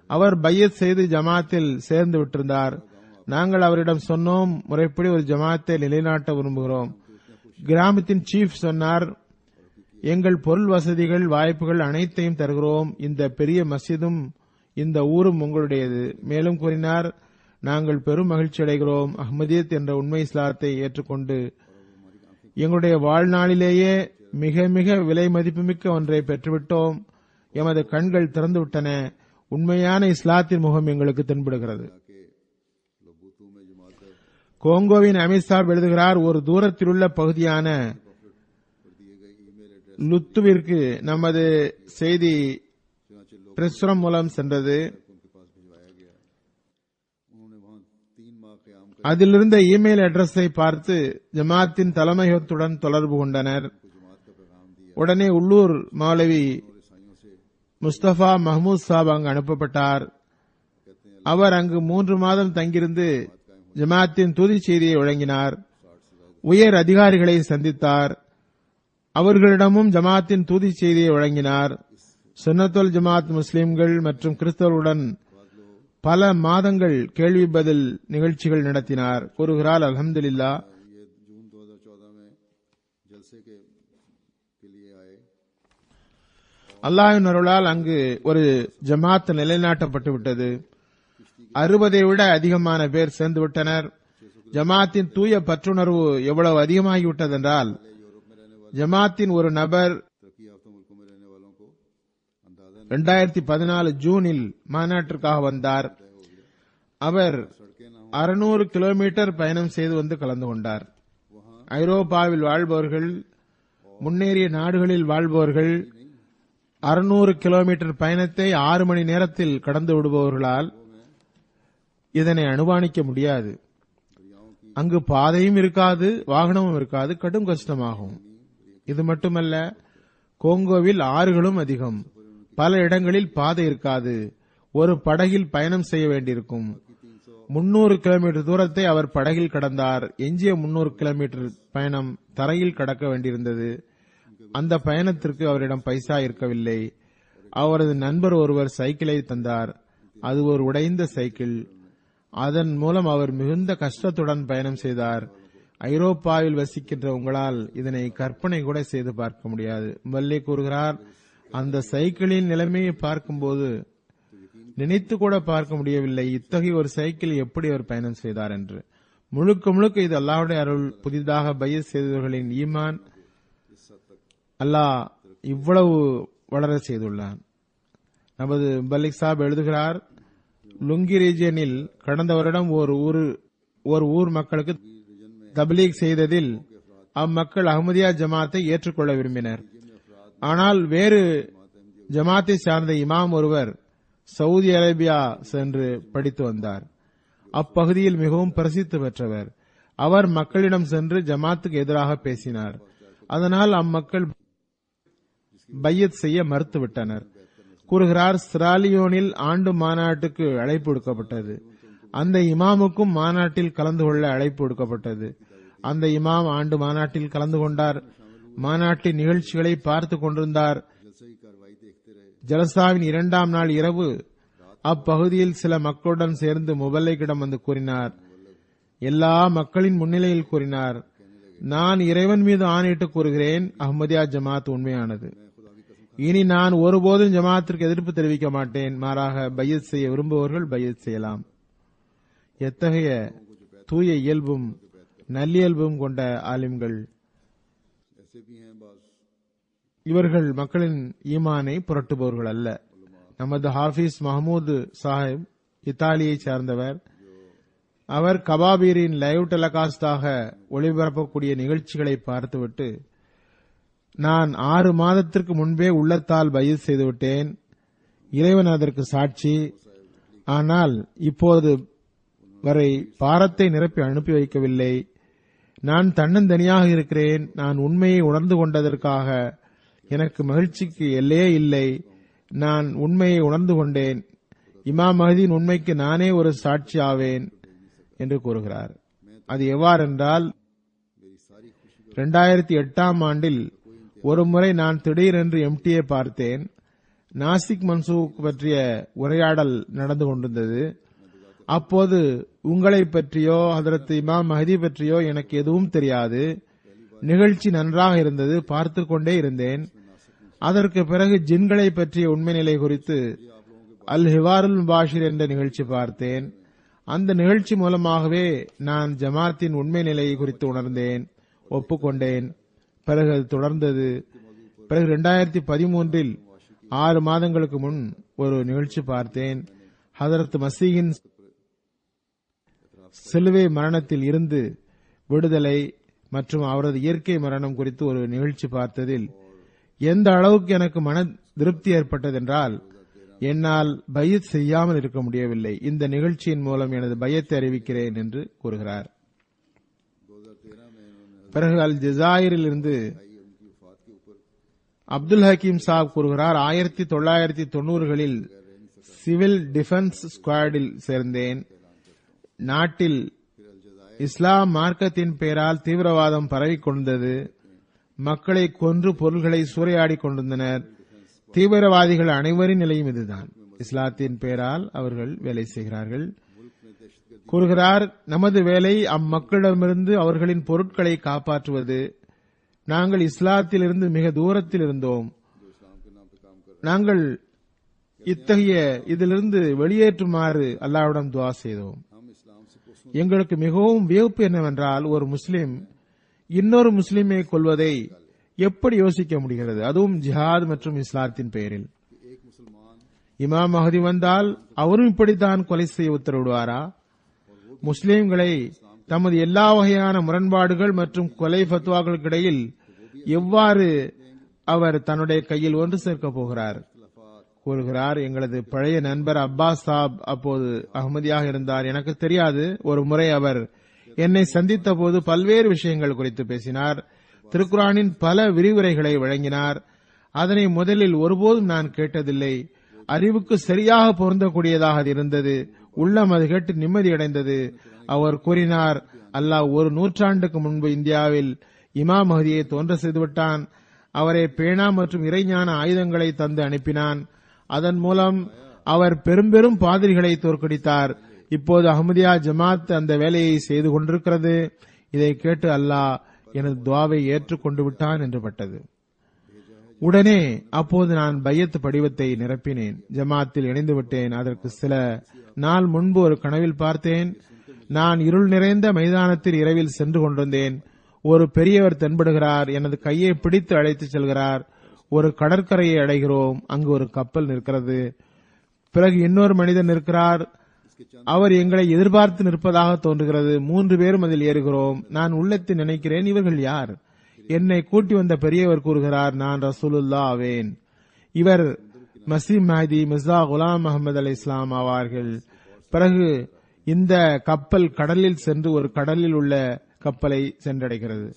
அவர் பையத் செய்து ஜமாத்தில் சேர்ந்து விட்டிருந்தார். நாங்கள் அவரிடம் சொன்னோம், முறைப்படி ஒரு ஜமாத்தை நிலைநாட்ட விரும்புகிறோம். கிராமத்தின் சீஃப் சொன்னார், எங்கள் பொருள் வசதிகள் வாய்ப்புகள் அனைத்தையும் தருகிறோம். இந்த பெரிய மஸ்ஜிதும் இந்த ஊரும் உங்களுடையது. மேலும் கூறினார், நாங்கள் பெரும் மகிழ்ச்சி அடைகிறோம். அஹ்மதியத் என்ற உண்மை இஸ்லாத்தை ஏற்றுக்கொண்டு எங்களுடைய வாழ்நாளிலேயே மிக மிக விலை மதிப்புமிக்க ஒன்றை பெற்றுவிட்டோம். எமது கண்கள் திறந்துவிட்டன. உண்மையான இஸ்லாத்தின் முகம் எங்களுக்கு தென்படுகிறது. கோங்கோவின் அமித்சாப் எழுதுகிறார், ஒரு தூரத்தில் உள்ள பகுதியான லுத்துவிற்கு நமது செய்தி பிரசுரம் மூலம் சென்றது. அதிலிருந்த இமெயில் அட்ரஸை பார்த்து ஜமாத்தின் தலைமையகத்துடன் தொடர்பு கொண்டனர். உடனே உள்ளூர் மௌலவி முஸ்தபா மஹமூத் சாப் அங்கு அனுப்பப்பட்டார். அவர் அங்கு 3 மாதம் தங்கியிருந்து ஜமாத்தின் தூதி செய்தியை வழங்கினார். உயர் அதிகாரிகளை சந்தித்தார். அவர்களிடமும் ஜமாத்தின் தூதி செய்தியை வழங்கினார். சுன்னத்துல் ஜமாத் முஸ்லிம்கள் மற்றும் கிறிஸ்தவர்களுடன் பல மாதங்கள் கேள்வி பதில் நிகழ்ச்சிகள் நடத்தினார். கூறுகிறார், அல்ஹம்துலில்லாஹ், அல்லாஹ்வின் அருளால் அங்கு ஒரு ஜமாத் நிலைநாட்டப்பட்டு விட்டது. 60 விட அதிகமான பேர் சேர்ந்து விட்டனர். ஜமாத்தின் தூய பற்றுணர்வு எவ்வளவு அதிகமாகிவிட்டதென்றால், ஜமாத்தின் ஒரு நபர் 2014 ஜூனில் மாநாட்டிற்காக வந்தார். அவர் 600 கிலோமீட்டர் பயணம் செய்து வந்து கலந்து கொண்டார். ஐரோப்பாவில் வாழ்பவர்கள், முன்னேறிய நாடுகளில் வாழ்பவர்கள் 600 கிலோமீட்டர் பயணத்தை 6 மணி நேரத்தில் கடந்து விடுபவர்களால் இதனை அனுமானிக்க முடியாது. அங்கு பாதையும் இருக்காது, வாகனமும் இருக்காது, கடும் கஷ்டமாகும். இது மட்டுமல்ல, கோங்கோவில் ஆறுகளும் அதிகம். பல இடங்களில் பாதை இருக்காது. ஒரு படகில் பயணம் செய்ய வேண்டியிருக்கும். 300 கிலோமீட்டர் தூரத்தை அவர் படகில் கடந்தார். எஞ்சிய 300 கிலோமீட்டர் பயணம் தரையில் கடக்க வேண்டியிருந்தது. அந்த பயணத்திற்கு அவரிடம் பைசா இருக்கவில்லை. அவரது நண்பர் ஒருவர் சைக்கிளை தந்தார். அது ஒரு உடைந்த சைக்கிள். அதன் மூலம் அவர் மிகுந்த கஷ்டத்துடன் பயணம் செய்தார். ஐரோப்பாவில் வசிக்கின்ற உங்களால் இதனை கற்பனை கூட செய்து பார்க்க முடியாது. மல்லி கூறுகிறார், அந்த சைக்கிளின் நிலைமையை பார்க்கும்போது நினைத்து கூட பார்க்க முடியவில்லை, இத்தகைய ஒரு சைக்கிள் எப்படி அவர் பயணம் செய்தார் என்று. முழுக்க முழுக்க இது அல்லாஹ்வுடைய அருள். புதிதாக பையத் செய்தவர்களின் ஈமான் அல்லாஹ் இவ்வளவு வளர செய்துள்ளான். நமது பல்லிக் சாப் எழுதுகிறார், லுங்கி ரீஜியனில் கடந்த வருடம் ஒரு ஊர் மக்களுக்கு தப்லீக் செய்ததில் அம்மக்கள் அஹ்மதியா ஜமாத்தை ஏற்றுக்கொள்ள விரும்பினர். ஆனால் வேறு ஜமாத்தை சார்ந்த இமாம் ஒருவர் சவுதி அரேபியா சென்று படித்து வந்தார். அப்பகுதியில் மிகவும் பிரசித்தி பெற்றவர். அவர் மக்களிடம் சென்று ஜமாத்துக்கு எதிராக பேசினார். அதனால் அம்மக்கள் பையத் செய்ய மறுத்துவிட்டனர். கூறுகிறார், சிராலியோனில் ஆண்டு மாநாட்டுக்கு அழைப்பு விடுக்கப்பட்டது. அந்த இமாமுக்கும் மாநாட்டில் கலந்து கொள்ள அழைப்பு விடுக்கப்பட்டது. அந்த இமாம் ஆண்டு மாநாட்டில் கலந்து கொண்டார். மாநாட்டின் நிகழ்ச்சிகளை பார்த்துக் கொண்டிருந்தார். ஜலசாவின் 2ஆம் நாள் இரவு அப்பகுதியில் சில மக்களுடன் சேர்ந்து முபல்லிக்கிடம் வந்து கூறினார். எல்லா மக்களின் முன்னிலையில் கூறினார், நான் இறைவன் மீது ஆணையிட்டு கூறுகிறேன், அஹ்மதியா ஜமாத் உண்மையானது. இனி நான் ஒருபோதும் ஜமாத்திற்கு எதிர்ப்பு தெரிவிக்க மாட்டேன். மாறாக பையத் செய்ய விரும்புபவர்கள் பையத் செய்யலாம். எத்தகைய தூய இயல்பும் நல்லியல்பும் கொண்ட ஆலிம்கள்! இவர்கள் மக்களின் ஈமானை புரட்டுபவர்கள் அல்ல. நமது ஹாஃபிஸ் மஹமூது சாஹிப் இத்தாலியை சார்ந்தவர். அவர் கபாபீரின் லைவ் டெலிகாஸ்டாக ஒளிபரப்பக்கூடிய நிகழ்ச்சிகளை பார்த்துவிட்டு, நான் 6 மாதத்திற்கு முன்பே உள்ளத்தால் பையத் செய்துவிட்டேன், இறைவன் அதற்கு சாட்சி. ஆனால் இப்போது வரை பாரத்தை நிரப்பி அனுப்பி வைக்கவில்லை. நான் தன்னந்தனியாக இருக்கிறேன். நான் உண்மையை உணர்ந்து கொண்டதற்காக எனக்கு மகிழ்ச்சிக்கு எல்லையே இல்லை. நான் உண்மையை உணர்ந்து கொண்டேன். இமாம் மஹ்தியின் உண்மைக்கு நானே ஒரு சாட்சி ஆவேன் என்று கூறுகிறார். அது எவ்வாறென்றால், 2008ஆம் ஆண்டில் ஒரு முறை நான் திடீரென்று எம்டியை பார்த்தேன். நாசிக் மன்சூக் பற்றிய உரையாடல் நடந்து கொண்டிருந்தது. அப்போது உங்களை பற்றியோ ஹதரத் இமாம் மஹ்தி பற்றியோ எனக்கு எதுவும் தெரியாது. நிகழ்ச்சி நன்றாக இருந்தது, பார்த்துக் கொண்டே இருந்தேன். அதற்கு பிறகு ஜின்களை பற்றிய உண்மை நிலை குறித்து அல் ஹிவாருல் முபாஷிர் என்ற நிகழ்ச்சி பார்த்தேன். அந்த நிகழ்ச்சி மூலமாகவே நான் ஜமாத்தின் உண்மை நிலையை குறித்து உணர்ந்தேன், ஒப்புக்கொண்டேன். பிறகு அது தொடர்ந்தது. பிறகு 2013இல் 6 மாதங்களுக்கு முன் ஒரு நிகழ்ச்சி பார்த்தேன். ஹதரத் மசீஹின் சிலுவை மரணத்தில் இருந்து விடுதலை மற்றும் அவரது இயற்கை மரணம் குறித்து ஒரு நிகழ்ச்சி பார்த்ததில் எந்த அளவுக்கு எனக்கு மன திருப்தி ஏற்பட்டதென்றால், என்னால் பையத் செய்யாமல் இருக்க முடியவில்லை. இந்த நிகழ்ச்சியின் மூலம் எனது பையத்தை அறிவிக்கிறேன் என்று கூறுகிறார். பிறகு அல் ஜசாயிரில் இருந்து அப்துல் ஹக்கீம் சாப் கூறுகிறார், 1990களில் சிவில் டிஃபென்ஸ் ஸ்குவாடில் சேர்ந்தேன். நாட்டில் இஸ்லாம் மார்க்கத்தின் பெயரால் தீவிரவாதம் பரவிக் கொண்டது. மக்களை கொன்று பொருள்களை சூறையாடிக் கொண்டிருந்தனர். தீவிரவாதிகள் அனைவரின் நிலையும் இதுதான். இஸ்லாத்தின் பெயரால் அவர்கள் வேலை செய்கிறார்கள். கூறுகிறார், நமது வேலை அம்மக்களிடமிருந்து அவர்களின் பொருட்களை காப்பாற்றுவது. நாங்கள் இஸ்லாத்திலிருந்து மிக தூரத்தில் இருந்தோம். நாங்கள் இத்தகைய இதிலிருந்து வெளியேற்றுமாறு அல்லாஹ்விடம் துஆ செய்தோம். எங்களுக்கு மிகவும் வியப்பு என்னவென்றால், ஒரு முஸ்லிம் இன்னொரு முஸ்லிமை கொல்வதை எப்படி யோசிக்க முடிகிறது, அதுவும் ஜிஹாத் மற்றும் இஸ்லாத்தின் பெயரில்? இமாம் மஹ்தி வந்தால் அவரும் இப்படித்தான் கொலை செய்ய உத்தரவிடுவாரா? முஸ்லிம்களை தமது எல்லா வகையான முரண்பாடுகள் மற்றும் கொலை ஃபத்வாக்களுக்கிடையில் எவ்வாறு அவர் தன்னுடைய கையில் ஒன்று சேர்க்கப் போகிறார்? கூறுகிறார், எங்களது பழைய நண்பர் அப்பாஸ் சாப் அப்போது அஹ்மதியாக இருந்தார். எனக்கு தெரியாது. ஒரு முறை அவர் என்னை சந்தித்த போது பல்வேறு விஷயங்கள் குறித்து பேசினார். திருக்குரானின் பல விரிவுரைகளை வழங்கினார். அதனை முதலில் ஒருபோதும் நான் கேட்டதில்லை. அறிவுக்கு சரியாக பொருந்தக்கூடியதாக அது இருந்தது. உள்ளம் அது கேட்டு நிம்மதியடைந்தது. அவர் கூறினார், அல்லாஹ் 1 நூற்றாண்டுக்கு முன்பு இந்தியாவில் இமாம் மஹ்தியை தோன்ற செய்துவிட்டான். அவரை பேனா மற்றும் இறைஞான ஆயுதங்களை தந்து அனுப்பினான். அதன் மூலம் அவர் பெரும் பாதிரிகளை தோற்கடித்தார். இப்போது அஹ்மதியா ஜமாத் அந்த வேலையை செய்து கொண்டிருக்கிறது. இதை கேட்டு அல்லாஹ் எனது துஆவை ஏற்றுக்கொண்டு விட்டான் என்று பட்டது. உடனே அப்போது நான் பையத் படிவத்தை நிரப்பினேன். ஜமாத்தில் இணைந்து விட்டேன். அதற்கு சில நாள் முன்பு ஒரு கனவில் பார்த்தேன். நான் இருள் நிறைந்த மைதானத்தில் இரவில் சென்று கொண்டிருந்தேன். ஒரு பெரியவர் தென்படுகிறார். எனது கையை பிடித்து அழைத்துச் செல்கிறார். ஒரு கடற்கரையை அடைகிறோம். அங்கு ஒரு கப்பல் நிற்கிறது. பிறகு இன்னொரு மனிதன் நிற்கிறார். அவர் எங்களை எதிர்பார்த்து நிற்பதாக தோன்றுகிறது. 3 பேரும் அதில் ஏறுகிறோம். நான் உள்ளத்தில் நினைக்கிறேன், இவர்கள் யார்? என்னை கூட்டி வந்த பெரியவர் கூறுகிறார், நான் ரசூலுல்லா ஆவேன். இவர் மசீஹ் மஹ்தி மிர்சா குலாம் அஹமது அலை இஸ்லாம் ஆவார்கள். பிறகு இந்த கப்பல் கடலில் சென்று ஒரு கடலில் உள்ள கப்பலை சென்றடைகிறது.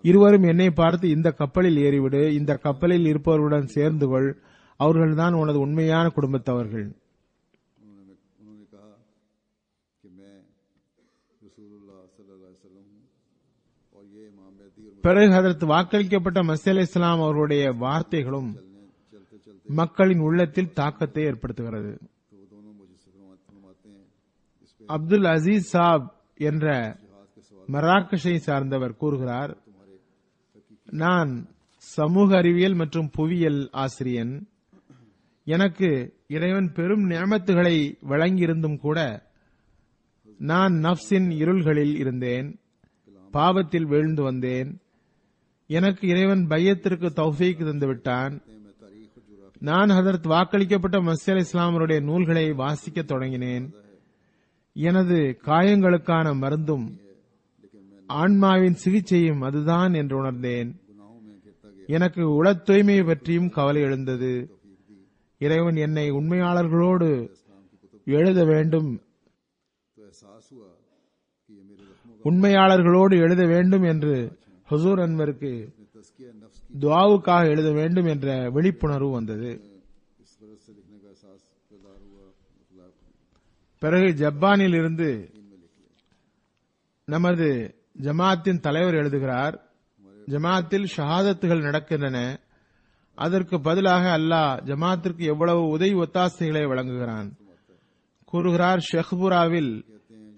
இருவரும் என்னை பார்த்து, இந்த கப்பலில் ஏறிவிடு, இந்த கப்பலில் இருப்பவர்களுடன் சேர்ந்து கொள், அவர்கள்தான் உனது உண்மையான குடும்பத்தவர்கள். பிறகு அதற்கு வாக்களிக்கப்பட்ட மஸீஹ் அலைஹிஸ்ஸலாம் அவர்களுடைய வார்த்தைகளும் மக்களின் உள்ளத்தில் தாக்கத்தை ஏற்படுத்துகிறது. அப்துல் அசீஸ் சாப் என்ற மராக்கஷை சார்ந்தவர் கூறுகிறார், நான் சமூக அறிவியல் மற்றும் புவியியல் ஆசிரியன். எனக்கு இறைவன் பெரும் நியமத்துகளை வழங்கியிருந்தும் கூட நான் நஃப்ஸின் இருள்களில் இருந்தேன், பாவத்தில் வீழ்ந்து வந்தேன். எனக்கு இறைவன் பையத்திற்கு தௌஃபீக் தந்துவிட்டான். நான் ஹதரத் வாக்களிக்கப்பட்ட மஸீஹ் அலைஹிஸ்ஸலாம் அவருடைய நூல்களை வாசிக்க தொடங்கினேன். எனது காயங்களுக்கான மருந்தும் ஆன்மாவின் சிகிச்சையும் அதுதான் என்று உணர்ந்தேன். எனக்கு உள தூய்மை பற்றியும் கவலை எழுந்தது. இறைவன் என்னை உண்மையாளர்களோடு எழுத வேண்டும் என்று ஹுசூர் அன்வருக்கு துஆவுக்காக எழுத வேண்டும் என்ற விழிப்புணர்வு வந்தது. பிறகு ஜப்பானில் இருந்து நமது ஜமாத்தின் தலைவர் எழுதுகிறார், ஜமாத்தில் ஷஹாதத்துகள் நடக்கின்றன. அதற்கு பதிலாக அல்லாஹ் ஜமாத்திற்கு எவ்வளவு உதவி ஒத்தாசைகளை வழங்குகிறான். கூறுகிறார், ஷெஹ்புராவில்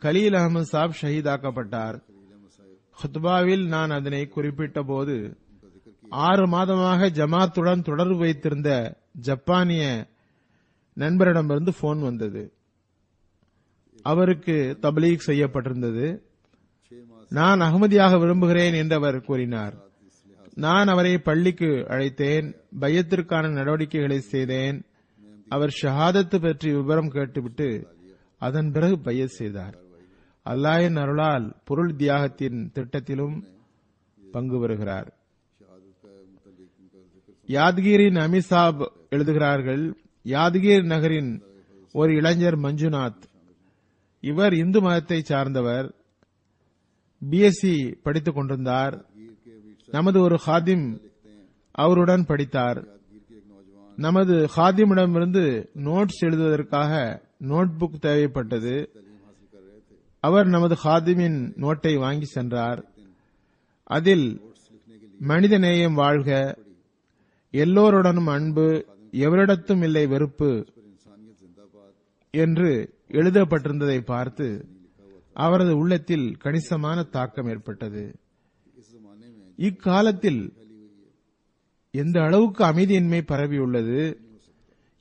கலீல் அஹமது சாப் ஷஹீதாக்கப்பட்டார். ஹுத்பாவில் நான் அதனை குறிப்பிட்ட போது 6 மாதமாக ஜமாத்துடன் தொடர்பு வைத்திருந்த ஜப்பானிய நண்பரிடமிருந்து போன் வந்தது. அவருக்கு தப்லீக் செய்யப்பட்டிருந்தது. நான் அகமதியாக விரும்புகிறேன் என்று அவர் கூறினார். நான் அவரை பள்ளிக்கு அழைத்தேன். பையத்திற்கான நடவடிக்கைகளை செய்தேன். அவர் ஷஹாதத்து பற்றி விவரம் கேட்டுவிட்டு அதன் பிறகு பையத் செய்தார். அல்லாஹ்வின் அருளால் பொருள் தியாகத்தின் திட்டத்திலும் பங்கு பெறுகிறார். யாத்கீரின் அமிசாப் எழுதுகிறார்கள், யாத்கீர் நகரின் ஒரு இளைஞர் மஞ்சுநாத், இவர் இந்து மதத்தை சார்ந்தவர். பிஎஸ்சி படித்துக் கொண்டிருந்தார். நமது ஒரு ஹாதிம் அவருடன் படித்தார். நமது ஹாதிமிடமிருந்து நோட்ஸ் எழுதுவதற்காக நோட்புக் தேவைப்பட்டது. அவர் நமது ஹாதிமின் நோட்டை வாங்கி சென்றார். அதில் மனித நேயம் வாழ்க, எல்லோருடனும் அன்பு, எவரிடத்தும் இல்லை வெறுப்பு என்று எழுதப்பட்டிருந்ததை பார்த்து அவரது உள்ளத்தில் கணிசமான தாக்கம் ஏற்பட்டது. இக்காலத்தில் எந்த அளவுக்கு அமைதியின்மை பரவியுள்ளது,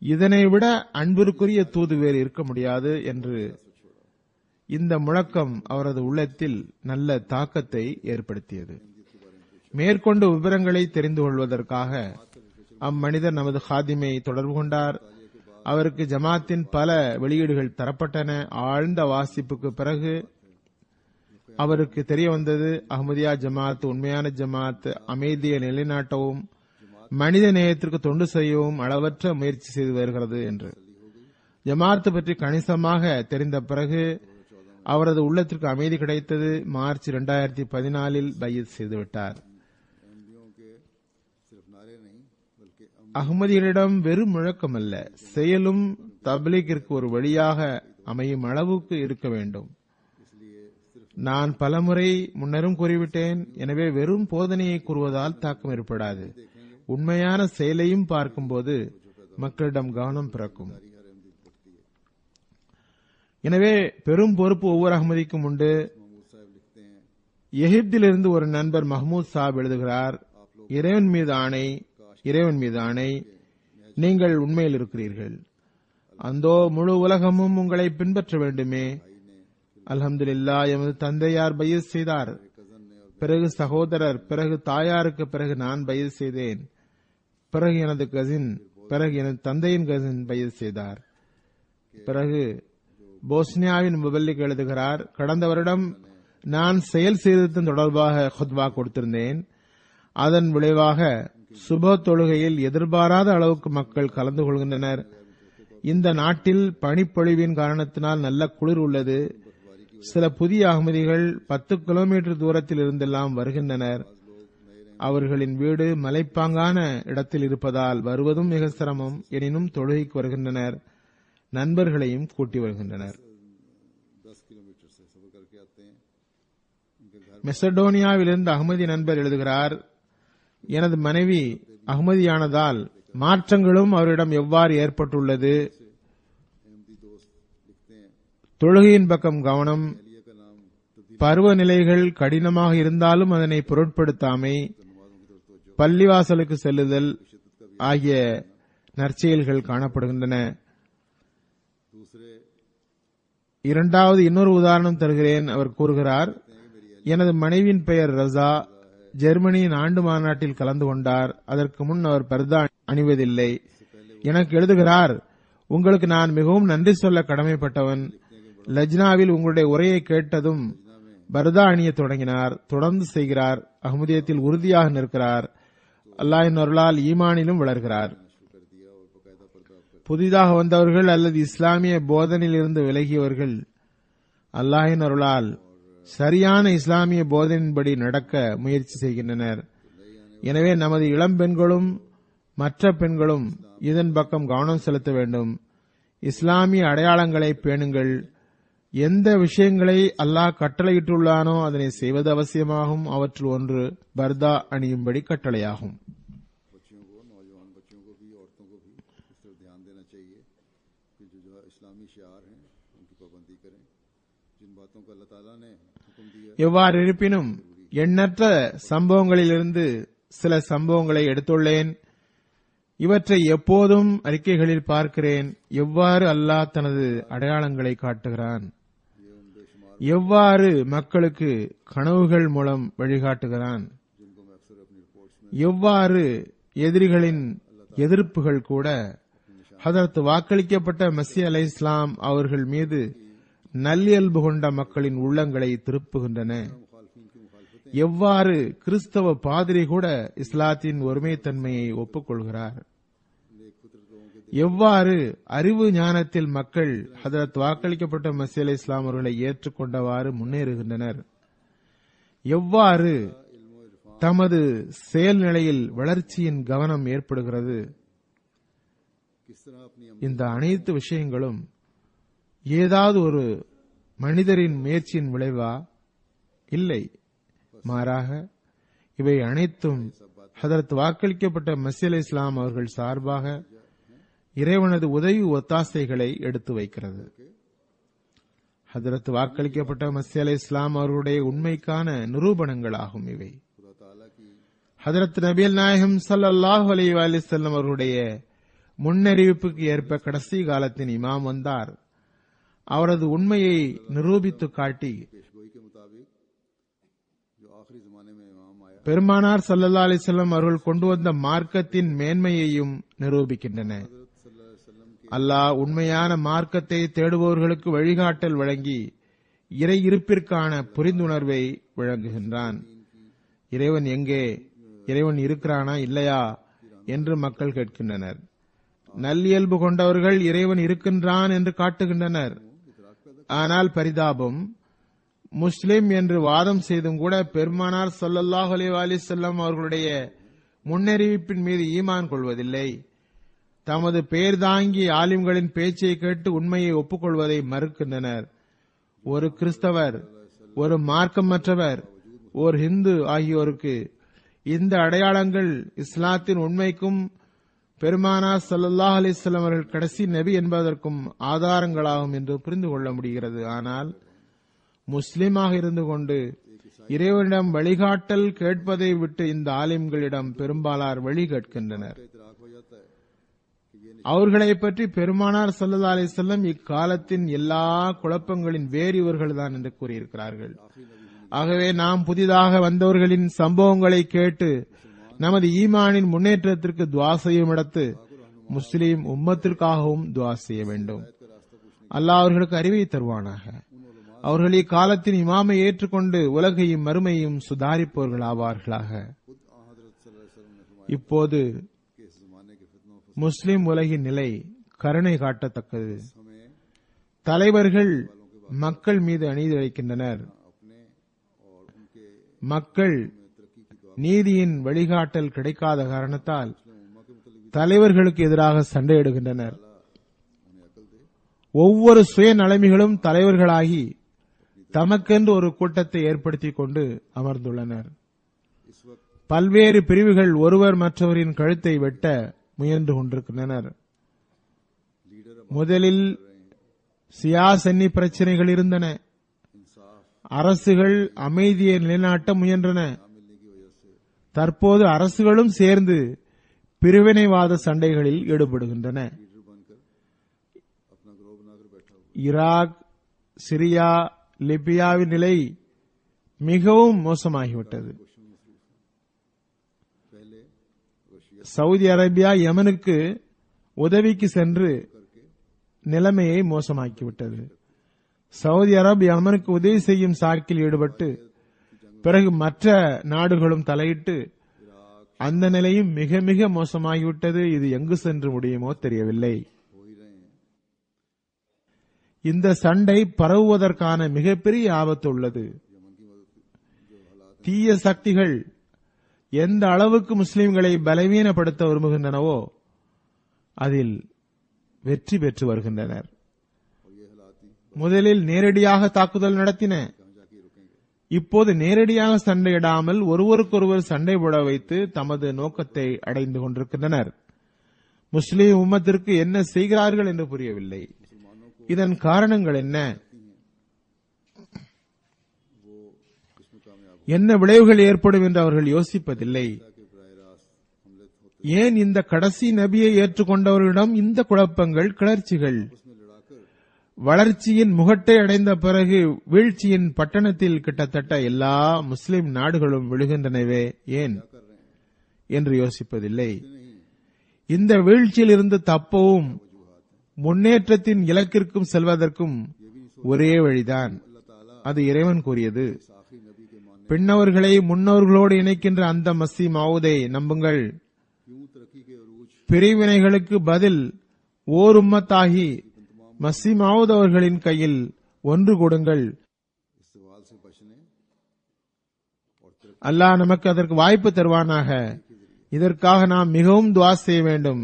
இதனை விட அன்பிற்குரிய தூது வேறு இருக்க முடியாது என்று இந்த முழக்கம் அவரது உள்ளத்தில் நல்ல தாக்கத்தை ஏற்படுத்தியது. மேற்கொண்டு விவரங்களை தெரிந்து கொள்வதற்காக அம்மனிதர் நமது ஹாதிமை தொடர்பு கொண்டார். அவருக்கு ஜமாத்தின் பல வெளியீடுகள் தரப்பட்டன. ஆழ்ந்த வாசிப்புக்கு பிறகு அவருக்கு தெரிய வந்தது, அஹ்மதியா ஜமாத் உண்மையான ஜமாத், அமைதியை நிலைநாட்டவும் மனித நேயத்திற்கு தொண்டு செய்யவும் அளவற்ற முயற்சி செய்து வருகிறது என்று. ஜமாத் பற்றி கணிசமாக தெரிந்த பிறகு அவரது உள்ளத்திற்கு அமைதி கிடைத்தது. மார்ச் 2014 பையத் செய்துவிட்டார். அஹ்மதிகளிடம் வெறும் முழக்கம் அல்ல, செயலும் தப்லீகிற்கு ஒரு வழியாக அமையும் அளவுக்கு இருக்க வேண்டும். நான் பலமுறை முன்னரும் கூறிவிட்டேன். எனவே வெறும் போதனையை கூறுவதால் தாக்கம் ஏற்படாது. உண்மையான செயலையும் பார்க்கும்போது மக்களிடம் கவனம் பிறக்கும். எனவே பெரும் பொறுப்பு ஒவ்வொரு அஹ்மதிக்கும் உண்டு. எகிப்திலிருந்து ஒரு நண்பர் மஹ்மூத் சாப் எழுதுகிறார், இறைவன் மீது ஆணை, நீங்கள் உண்மையில் இருக்கிறீர்கள். அந்தோ முழு உலகமும் உங்களை பின்பற்ற வேண்டுமே. அல்ஹம்துலில்லாஹ், எமது தந்தையார் பையத் செய்தார். பிறகு சகோதரர், பிறகு தாயாருக்கு, பிறகு நான் பையத் செய்தேன், பிறகு எனது கசின், பிறகு எனது தந்தையின் கசின் பையத் செய்தார். பிறகு போஸ்னியாவின் முபல்லிக் எழுதுகிறார், கடந்த வருடம் நான் செயல் சீர்திருத்தம் தொடர்பாக குத்பா கொடுத்திருந்தேன். அதன் விளைவாக சுப தொழுகையில் எதிர்பாராத அளவுக்கு மக்கள் கலந்து கொள்கின்றனர். இந்த நாட்டில் பனிப்பொழிவின் காரணத்தினால் நல்ல குளிர் உள்ளது. சில புதிய அகமதிகள் 10 கிலோமீட்டர் தூரத்தில் இருந்தெல்லாம் வருகின்றனர். அவர்களின் வீடு மலைப்பாங்கான இடத்தில் இருப்பதால் வருவதும் மிக சிரமம். எனினும் தொழுகைக்கு வருகின்றனர், நண்பர்களையும் கூட்டி வருகின்றனர். மெசடோனியாவிலிருந்து அகமதி நண்பர் எழுதுகிறார், எனது மனைவி அகமதியானதால் மாற்றங்களும் அவரிடம் எவ்வாறு ஏற்பட்டுள்ளது. தொழுகையின் பக்கம் கவனம், பருவநிலைகள் கடினமாக இருந்தாலும் அதனை பொருட்படுத்தாமை, பள்ளிவாசலுக்கு செல்லுதல் ஆகிய நற்செயல்கள் காணப்படுகின்றன. இன்னொரு உதாரணம் தருகிறேன். அவர் கூறுகிறார், எனது மனைவியின் பெயர் ரசா. ஜெர்மனியின் ஆண்டு மாநாட்டில் கலந்து கொண்டார். அதற்கு முன் அவர் பர்தா அணிவதில்லை. எனக்கு எழுதுகிறார், உங்களுக்கு நான் மிகவும் நன்றி சொல்ல கடமைப்பட்டவன். லஜ்னாவில் உங்களுடைய உரையை கேட்டதும் பர்தா அணிய தொடங்கினார். தொடர்ந்து செய்கிறார். அஹ்மதியத்தில் உறுதியாக நிற்கிறார். அல்லாஹ்வின் அருளால் ஈமானிலும் வளர்கிறார். புதிதாக வந்தவர்கள் அல்லது இஸ்லாமிய போதனையில் இருந்து விலகியவர்கள் அல்லாஹ்வின் அருளால் சரியான இஸ்லாமிய போதனையின்படி நடக்க முயற்சி செய்கின்றனர். எனவே நமது இளம் பெண்களும் மற்ற பெண்களும் இதன் பக்கம் கவனம் செலுத்த வேண்டும். இஸ்லாமிய அடையாளங்களை பேணுங்கள். எந்த விஷயங்களை அல்லாஹ் கட்டளையிட்டுள்ளானோ அதனை செய்வது அவசியமாகும். அவற்றில் ஒன்று பர்தா அணியும்படி கட்டளையாகும். எவ்வாறு இருப்பினும் எண்ணற்ற சம்பவங்களிலிருந்து சில சம்பவங்களை எடுத்துள்ளேன். இவற்றை எப்போதும் அறிக்கைகளில் பார்க்கிறேன். எவ்வாறு அல்லாஹ் தனது அடையாளங்களை காட்டுகிறான், எவ்வாறு மக்களுக்கு கனவுகள் மூலம் வழிகாட்டுகிறான், எவ்வாறு எதிரிகளின் எதிர்ப்புகள் கூட ஹதரத் வாக்களிக்கப்பட்ட மஸீஹ் அலைஹிஸ்ஸலாம் அவர்கள் மீது நல்லியல்பு கொண்ட மக்களின் உள்ளங்களை திருப்புகின்றன. எவ்வாறு கிறிஸ்தவ பாதிரி கூட இஸ்லாத்தின் ஒருமைத்தன்மையை ஒப்புக்கொள்கிறார். எவ்வாறு அறிவு ஞானத்தில் மக்கள் ஹதரத் வாக்களிக்கப்பட்ட மஸீஹ் அலைஹிஸ்ஸலாம் அவர்களை ஏற்றுக்கொண்டவாறு முன்னேறுகின்றனர். எவ்வாறு தமது செயல்நிலையில் வளர்ச்சியின் கவனம் ஏற்படுகிறது. இந்த அனைத்து விஷயங்களும் ஏதாவது ஒரு மனிதரின் முயற்சியின் விளைவா? இல்லை, மாறாக இவை அனைத்தும் ஹதரத் வாக்களிக்கப்பட்ட மஸீஹ் அலைஹிஸ்ஸலாம் அவர்கள் சார்பாக இறைவனது உதவி ஒத்தாசைகளை எடுத்து வைக்கிறது. ஹதரத் வாக்களிக்கப்பட்ட மஸீஹ் அலைஹிஸ்ஸலாம் அவர்களுடைய உண்மைக்கான நிரூபணங்களாகும் இவை. ஹதரத் நபிகள் நாயகம் ஸல்லல்லாஹு அலைஹி வஸல்லம் அவர்களுடைய முன்னறிவிப்புக்கு ஏற்ப கடைசி காலத்தின் இமாம் வந்தார். அவரது உண்மையை நிரூபித்து காட்டி பெருமானார் ஸல்லல்லாஹு அலைஹி வஸல்லம் அவர்கள் கொண்டு வந்த மார்க்கத்தின் மேன்மையையும் நிரூபிக்கின்றன. அல்லாஹ் உண்மையான மார்க்கத்தை தேடுபவர்களுக்கு வழிகாட்டல் வழங்கி இறை இருப்பிற்கான புரிந்துணர்வை வழங்குகின்றான். இறைவன் எங்கே, இறைவன் இருக்கிறானா இல்லையா என்று மக்கள் கேட்கின்றனர். நல்லியல்பு கொண்டவர்கள் இறைவன் இருக்கின்றான் என்று காட்டுகின்றனர். ஆனால் பரிதாபம், முஸ்லிம் என்று வாதம் செய்தும் கூட பெருமானார் ஸல்லல்லாஹு அலைஹி வஸல்லம் அவர்களுடைய முன்னறிவிப்பின் மீது ஈமான் கொள்வதில்லை. தமது பெயர் தாங்கி ஆலிம்களின் பேச்சை கேட்டு உண்மையை ஒப்புக்கொள்வதை மறுக்கின்றனர். ஒரு கிறிஸ்தவர், ஒரு மார்க்கமற்றவர், ஒரு ஹிந்து ஆகியோருக்கு இந்த அடையாளங்கள் இஸ்லாத்தின் உண்மைக்கும் பெருமானார் ஸல்லல்லாஹு அலைஹி வஸல்லம் அவர்கள் கடைசி நபி என்பதற்கும் ஆதாரங்களாகும் என்று புரிந்து கொள்ள முடிகிறது. ஆனால் முஸ்லிமாக இருந்து கொண்டு இறைவனிடம் வழிகாட்டல் கேட்பதை விட்டு இந்த ஆலிம்களிடம் பெரும்பாலார் வழி கேட்கின்றனர். அவர்களை பற்றி பெருமானார் ஸல்லல்லாஹு அலைஹி வஸல்லம் இக்காலத்தின் எல்லா குழப்பங்களின் வேறு இவர்கள்தான் என்று கூறியிருக்கிறார்கள். ஆகவே நாம் புதிதாக வந்தவர்களின் சம்பவங்களை கேட்டு நமது ஈமானின் முன்னேற்றத்திற்கு துவா செய்யும் இடத்து முஸ்லிம் உம்மத்திற்காகவும் துவா செய்ய வேண்டும். அல்லாஹ் அவர்களுக்கு அறிவை தருவானாக. அவர்கள் இக்காலத்தின் இமாமை ஏற்றுக்கொண்டு உலகையும் மறுமையும் சுதாரிப்பவர்கள் ஆவார்களாக. இப்போது முஸ்லிம் உலகின் நிலை கருணை காட்டத்தக்கது. தலைவர்கள் மக்கள் மீது அநீதி இழைக்கின்றனர். மக்கள் நீதியின் வழிகாட்டல் கிடைக்காத காரணத்தால் தலைவர்களுக்கு எதிராக சண்டையிடுகின்றனர். ஒவ்வொரு சுயநலமிகளும் தலைவர்களாகி தமக்கென்று ஒரு கூட்டத்தை ஏற்படுத்திக் கொண்டு அமர்ந்துள்ளனர். பல்வேறு பிரிவுகள் ஒருவர் மற்றவரின் கழுத்தை வெட்ட முயன்று கொண்டிருக்கின்றனர். முதலில் சியாசன்னி பிரச்சனைகள் இருந்தன. அரசுகள் அமைதியை நிலைநாட்ட முயன்றன. தற்போது அரசுகளும் சேர்ந்து பிரிவினைவாத சண்டைகளில் ஈடுபடுகின்றன. ஈராக், சிரியா, லிபியாவின் நிலை மிகவும் மோசமாகிவிட்டது. சவுதி அரேபியா யமனுக்கு உதவிக்கு சென்று நிலைமையை மோசமாக்கிவிட்டது. சவுதி அரேபியா யமனுக்கு உதவி செய்யும் சாக்கில் ஈடுபட்டு பிறகு மற்ற நாடுகளும் தலையிட்டு அந்த நிலையும் மிக மிக மோசமாகிவிட்டது. இது எங்கு சென்று முடியுமோ தெரியவில்லை. இந்த சண்டை பரவுவதற்கான மிகப்பெரிய ஆபத்து உள்ளது. தீய சக்திகள் எந்த அளவுக்கு முஸ்லிம்களை பலவீனப்படுத்த விரும்புகின்றனவோ அதில் வெற்றி பெற்று வருகின்றனர். முதலில் நேரடியாக தாக்குதல் நடத்தின. இப்போது நேரடியாக சண்டையிடாமல் ஒருவருக்கொருவர் சண்டை போட வைத்து தமது நோக்கத்தை அடைந்து கொண்டிருக்கின்றனர். முஸ்லிம் உம்மத்திற்கு என்ன செய்கிறார்கள் என்று புரியவில்லை. இதன் காரணங்கள் என்ன? என்ன விளைவுகள் ஏற்படும் என்று அவர்கள் யோசிப்பதில்லை. ஏன் இந்த கடைசி நபியை ஏற்றுக்கொண்டவர்களிடம் இந்த குழப்பங்கள், கிளர்ச்சிகள்? வளர்ச்சியின் முகட்டை அடைந்த பிறகு வீழ்ச்சியின் பட்டணத்தில் கிட்டத்தட்ட எல்லா முஸ்லிம் நாடுகளும் விழுகின்றனவே ஏன் என்று யோசிப்பதில்லை. இந்த வீழ்ச்சியில் இருந்து தப்பவும் முன்னேற்றத்தின் இலக்கிற்கும் செல்வதற்கும் ஒரே வழிதான். அது இறைவன் கூறியது. பின்னவர்களை முன்னோர்களோடு இணைக்கின்ற அந்த மசி மவுதை நம்புங்கள். பிரிவினைகளுக்கு பதில் ஓர் உம்மத்தாகி மசி மவுத் அவர்களின் கையில் ஒன்று கொடுங்கள். அல்லாஹ் நமக்கு அதற்கு வாய்ப்பு தருவானாக. இதற்காக நாம் மிகவும் துவா செய்ய வேண்டும்.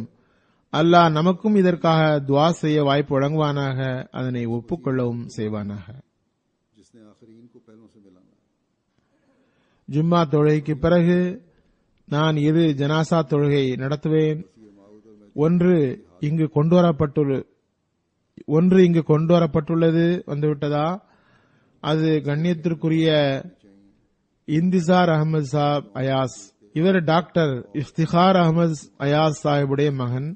அல்லாஹ் நமக்கும் இதற்காக துவா செய்ய வாய்ப்பு வழங்குவானாக. அதனை ஒப்புக்கொள்ளவும் செய்வானாக. ஜும்மா தொழுகைக்கு பிறகு நான் இரு ஜனாசா தொழுகை நடத்துவேன். ஒன்று இங்கு கொண்டு வரப்பட்டுள்ளது வந்துவிட்டதா? அது கண்ணியத்திற்குரிய இந்திசார் அகமது சாப் அயாஸ். இவர் டாக்டர் இஃப்திகார் அகமது அயாஸ் சாஹிபுடைய மகன்.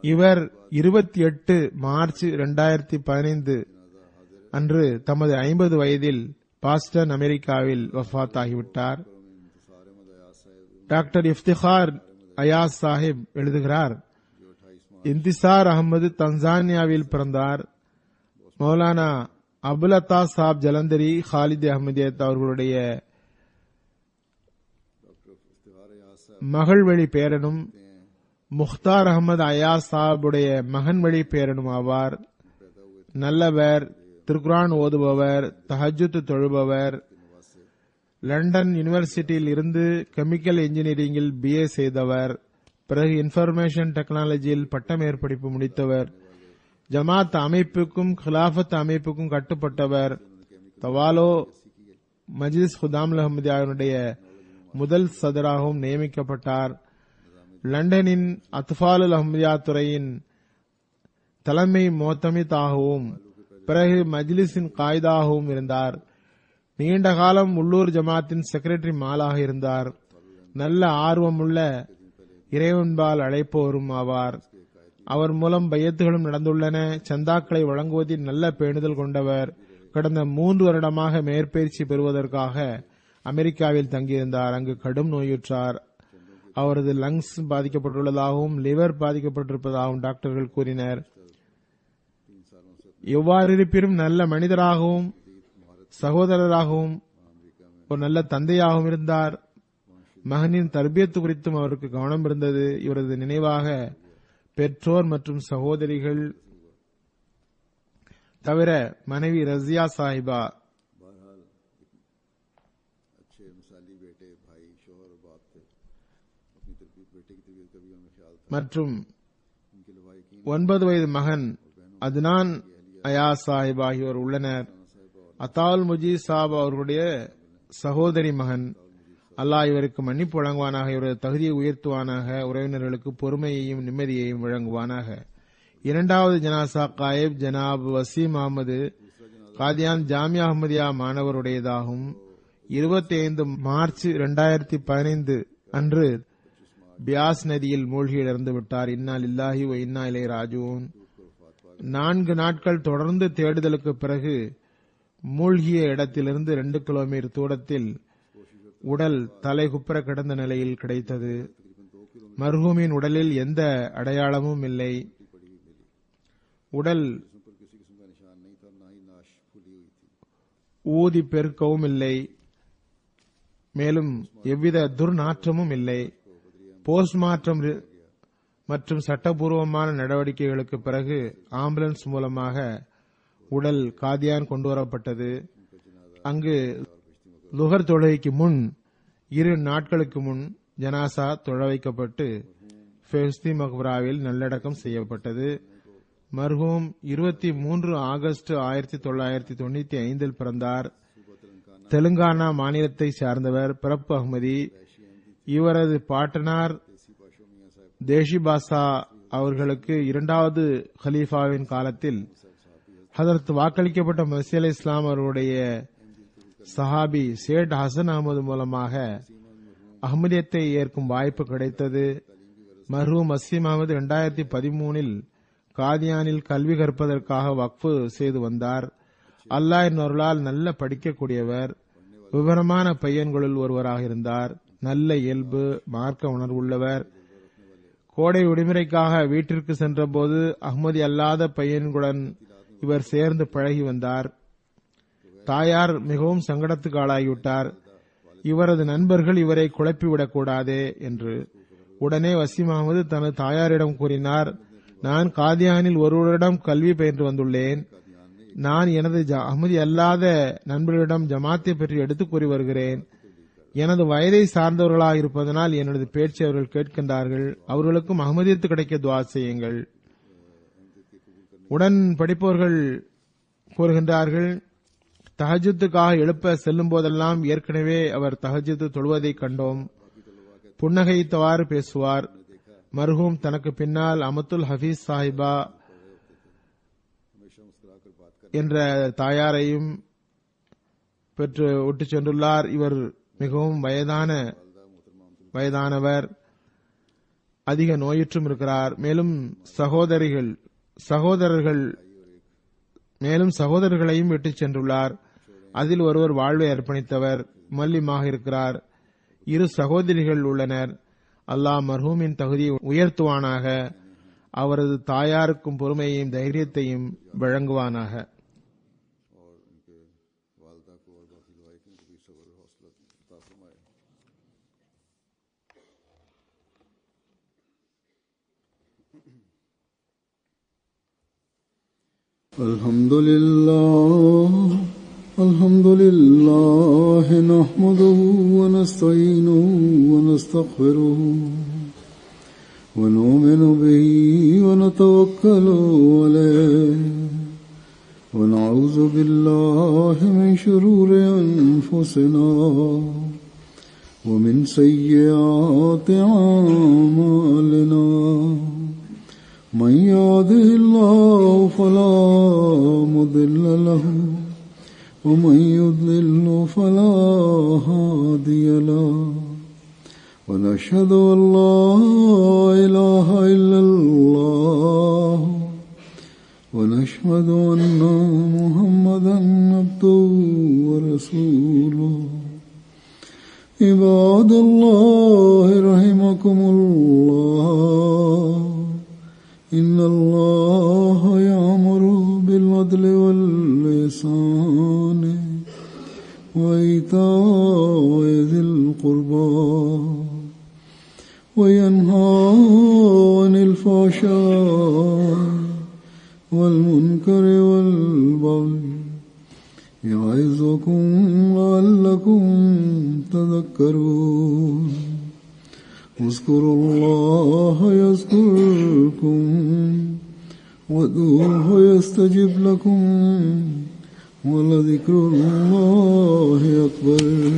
இவர் 28 மார்ச் 2015 அன்று தமது 50 வயதில் பாஸ்டன் அமெரிக்காவில் வஃபாத் ஆகிவிட்டார். டாக்டர் இஃப்திகார் அயாஸ் சாஹிப் எழுதுகிறார், இந்திசார் அகமது தன்சானியாவில் பிறந்தார். மௌலானா அபுலதா சாப் ஜலந்தரி ஹாலித் அஹமதியத் அவர்களுடைய மகள் வழி பேரனும் முக்தார் அகமது அயாஸ் சாஹிபுடைய மகன் வழி பேரனும் ஆவார். நல்லவர், திருக்குரான் ஓதுபவர், தஹஜ்ஜுத் தொழுபவர். லண்டன் யூனிவர்சிட்டியில் இருந்து கெமிக்கல் இன்ஜினியரிங்கில் BA செய்தவர். பிறகு இன்ஃபர்மேஷன் டெக்னாலஜியில் பட்டமேற்படிப்பு முடித்தவர். ஜமாத் அமைப்புக்கும் கிலாஃபத் அமைப்புக்கும் கட்டுப்பட்டவர். தவாலோ மஜ்லிஸ் குதாமுல் அஹ்மதியாவுடைய முதல் சதராகவும் நியமிக்கப்பட்டார். லண்டனின் அத்ஃபாலுல் அஹ்மதியா துறையின் தலைமை மோத்தமிதாகவும் பிறகு மஜ்லிஸின் காயிதாகவும் இருந்தார். நீண்ட காலம் உள்ளூர் ஜமாத்தின் செக்ரட்டரி மாலாக இருந்தார். நல்ல ஆர்வமுள்ள இறைவன்பால் அழைப்போரும் ஆவார். அவர் மூலம் பையத்துகளும் நடந்துள்ளன. சந்தாக்களை வழங்குவதில் நல்ல பேணுதல் கொண்டவர். கடந்த 3 வருடமாக மேற்பயிற்சி பெறுவதற்காக அமெரிக்காவில் தங்கியிருந்தார். அங்கு கடும் நோயுற்றார். அவரது லங்ஸ் பாதிக்கப்பட்டுள்ளதாகவும் லிவர் பாதிக்கப்பட்டிருப்பதாகவும் டாக்டர்கள் கூறினர். எவ்வாறு இருப்பினும் நல்ல மனிதராகவும் சகோதரராகவும் ஒரு நல்ல தந்தையாகவும் இருந்தார். மகனின் தர்பியத்து குறித்தும் அவருக்கு கவனம் இருந்தது. இவரது நினைவாக பெற்றோர் மற்றும் சகோதரிகள் தவிர மனைவி ரஸியா சாஹிபா மற்றும் 9 வயது மகன் அத்னான் அயாஸ் சாஹிப் ஆகியோர் உள்ளனர். அத்தால் முஜீத் சாப் அவர்களுடைய சகோதரி மகன். அல்லாஹ் இவருக்கு மன்னிப்பு வழங்குவானாக, இவரது தகுதியை உயர்த்துவானாக, உறவினர்களுக்கு பொறுமையையும் நிம்மதியையும் வழங்குவானாக. 2வது ஜனாசா காயிப் ஜனாப் வசீம் அகமது காதியான் ஜாமியா அஹ்மதியா மாணவருடையதாகும். 25 மார்ச் 2015 அன்று பியாஸ் நதியில் மூழ்கி இறந்து விட்டார். இன்னா லில்லாஹி வ இன்னா இலைஹி ராஜிஊன். 4 நாட்கள் தொடர்ந்து தேடுதலுக்கு பிறகு மூழ்கிய இடத்திலிருந்து 2 கிலோமீட்டர் தூரத்தில் உடல் தலைகுப்புற கிடந்த நிலையில் கிடைத்தது. மர்ஹூமின் உடலில் எந்த அடையாளமும் இல்லை. உடல் ஊதி பெருக்கவும் இல்லை, மேலும் எவ்வித துர்நாற்றமும் இல்லை. போஸ்ட்மார்ட்டம் மற்றும் சட்டபூர்வமான நடவடிக்கைகளுக்கு பிறகு ஆம்புலன்ஸ் மூலமாக உடல் காதியான் கொண்டுவரப்பட்டது. அங்கு லுகர் தொழுகைக்கு முன் 2 நாட்களுக்கு முன் ஜனாசா தொழ வைக்கப்பட்டு ஃபெஸ்தி மக்பராவில் நல்லடக்கம் செய்யப்பட்டது. மர்ஹூம் 23 ஆகஸ்ட் 1995 பிறந்தார். தெலுங்கானா மாநிலத்தை சார்ந்தவர். பிறப்பு அஹ்மதி. இவரது பாட்டனார் தேஷி பாஷா அவர்களுக்கு 2வது ஹலீஃபாவின் காலத்தில் ஹதரத் வாக்களிக்கப்பட்ட மஸீஹ் அலைஹிஸ் ஸலாம் அவர்களுடைய சஹாபி சேட் ஹசன் அகமது மூலமாக அஹ்மதியத்தை ஏற்கும் வாய்ப்பு கிடைத்தது. மர்ஹூம் வசீம் அகமது 2013 காதியானில் கல்வி கற்பதற்காக வக்ஃபு செய்து வந்தார். அல்லாஹ்வின் அருளால் நல்ல படிக்கக்கூடியவர், விவரமான பையன்களுள் ஒருவராக இருந்தார். நல்ல இயல்பு, மார்க்க உணர்வுள்ளவர். கோடை விடுமுறைக்காக வீட்டிற்கு சென்றபோது அஹ்மதி அல்லாத பையன்களுடன் இவர் சேர்ந்து பழகி வந்தார். தாயார் மிகவும் சங்கடத்துக்கு ஆளாகிவிட்டார். இவரது நண்பர்கள் இவரை குழப்பிவிடக்கூடாதே என்று. உடனே வசீம் அகமது தனது தாயாரிடம் கூறினார், நான் காதியானில் ஒருவரிடம் கல்வி பயின்று வந்துள்ளேன். நான் எனது அஹ்மதி அல்லாத நண்பர்களிடம் ஜமாத்தை பற்றி எடுத்துக் கூறி வருகிறேன். எனது வயதை சார்ந்தவர்களாக இருப்பதனால் எனது பேச்சை அவர்கள் கேட்கின்றார்கள். அவர்களுக்கும் அஹ்மதியத்து கிடைக்க துஆ செய்யுங்கள். உடன் படிப்பவர்கள் கூறுகின்றார்கள், தஹஜ்ஜுதுக்காக எழுப்ப செல்லும் போதெல்லாம் ஏற்கனவே அவர் தஹஜ்ஜுத் தொழுவதை கண்டோம். புன்னகைத்தவாறு பேசுவார். மர்ஹூம் தனக்கு பின்னால் அமத்துல் ஹபீஸ் சாஹிபா என்ற தாயாரையும் பெற்று விட்டு சென்றுள்ளார். இவர் மிகவும் வயதானவர், அதிக நோயுற்றும் இருக்கிறார். மேலும் சகோதரர்களையும் விட்டு சென்றுள்ளார். அதில் ஒருவர் வாழ்வை அர்ப்பணித்தவர், மல்லிமாக இருக்கிறார். 2 சகோதரிகள் உள்ளனர். அல்லாஹ் மர்ஹூமின் தகுதியை உயர்த்துவானாக, அவரது தாயாருக்கும் பொறுமையையும் தைரியத்தையும் வழங்குவானாக. الحمد لله نحمده ونستعينه ونستغفره ونؤمن به ونتوكل عليه ونعوذ بالله من شرور أنفسنا ومن سيئات أعمالنا من يهده الله فلا مضل له ومن يضلل فلا هادي له ونشهد أن لا إله إلا الله ونشهد أن محمدا عبده ورسوله عباد الله رحمكم الله إن الله يأمر بالعدل والإحسان وإيتاء ذي القربى وينهى عن الفحشاء والمنكر والبغي يعظكم لعلكم تذكرون اذكروا الله يذكركم وادعوه يستجب لكم ولذكر الله أكبر.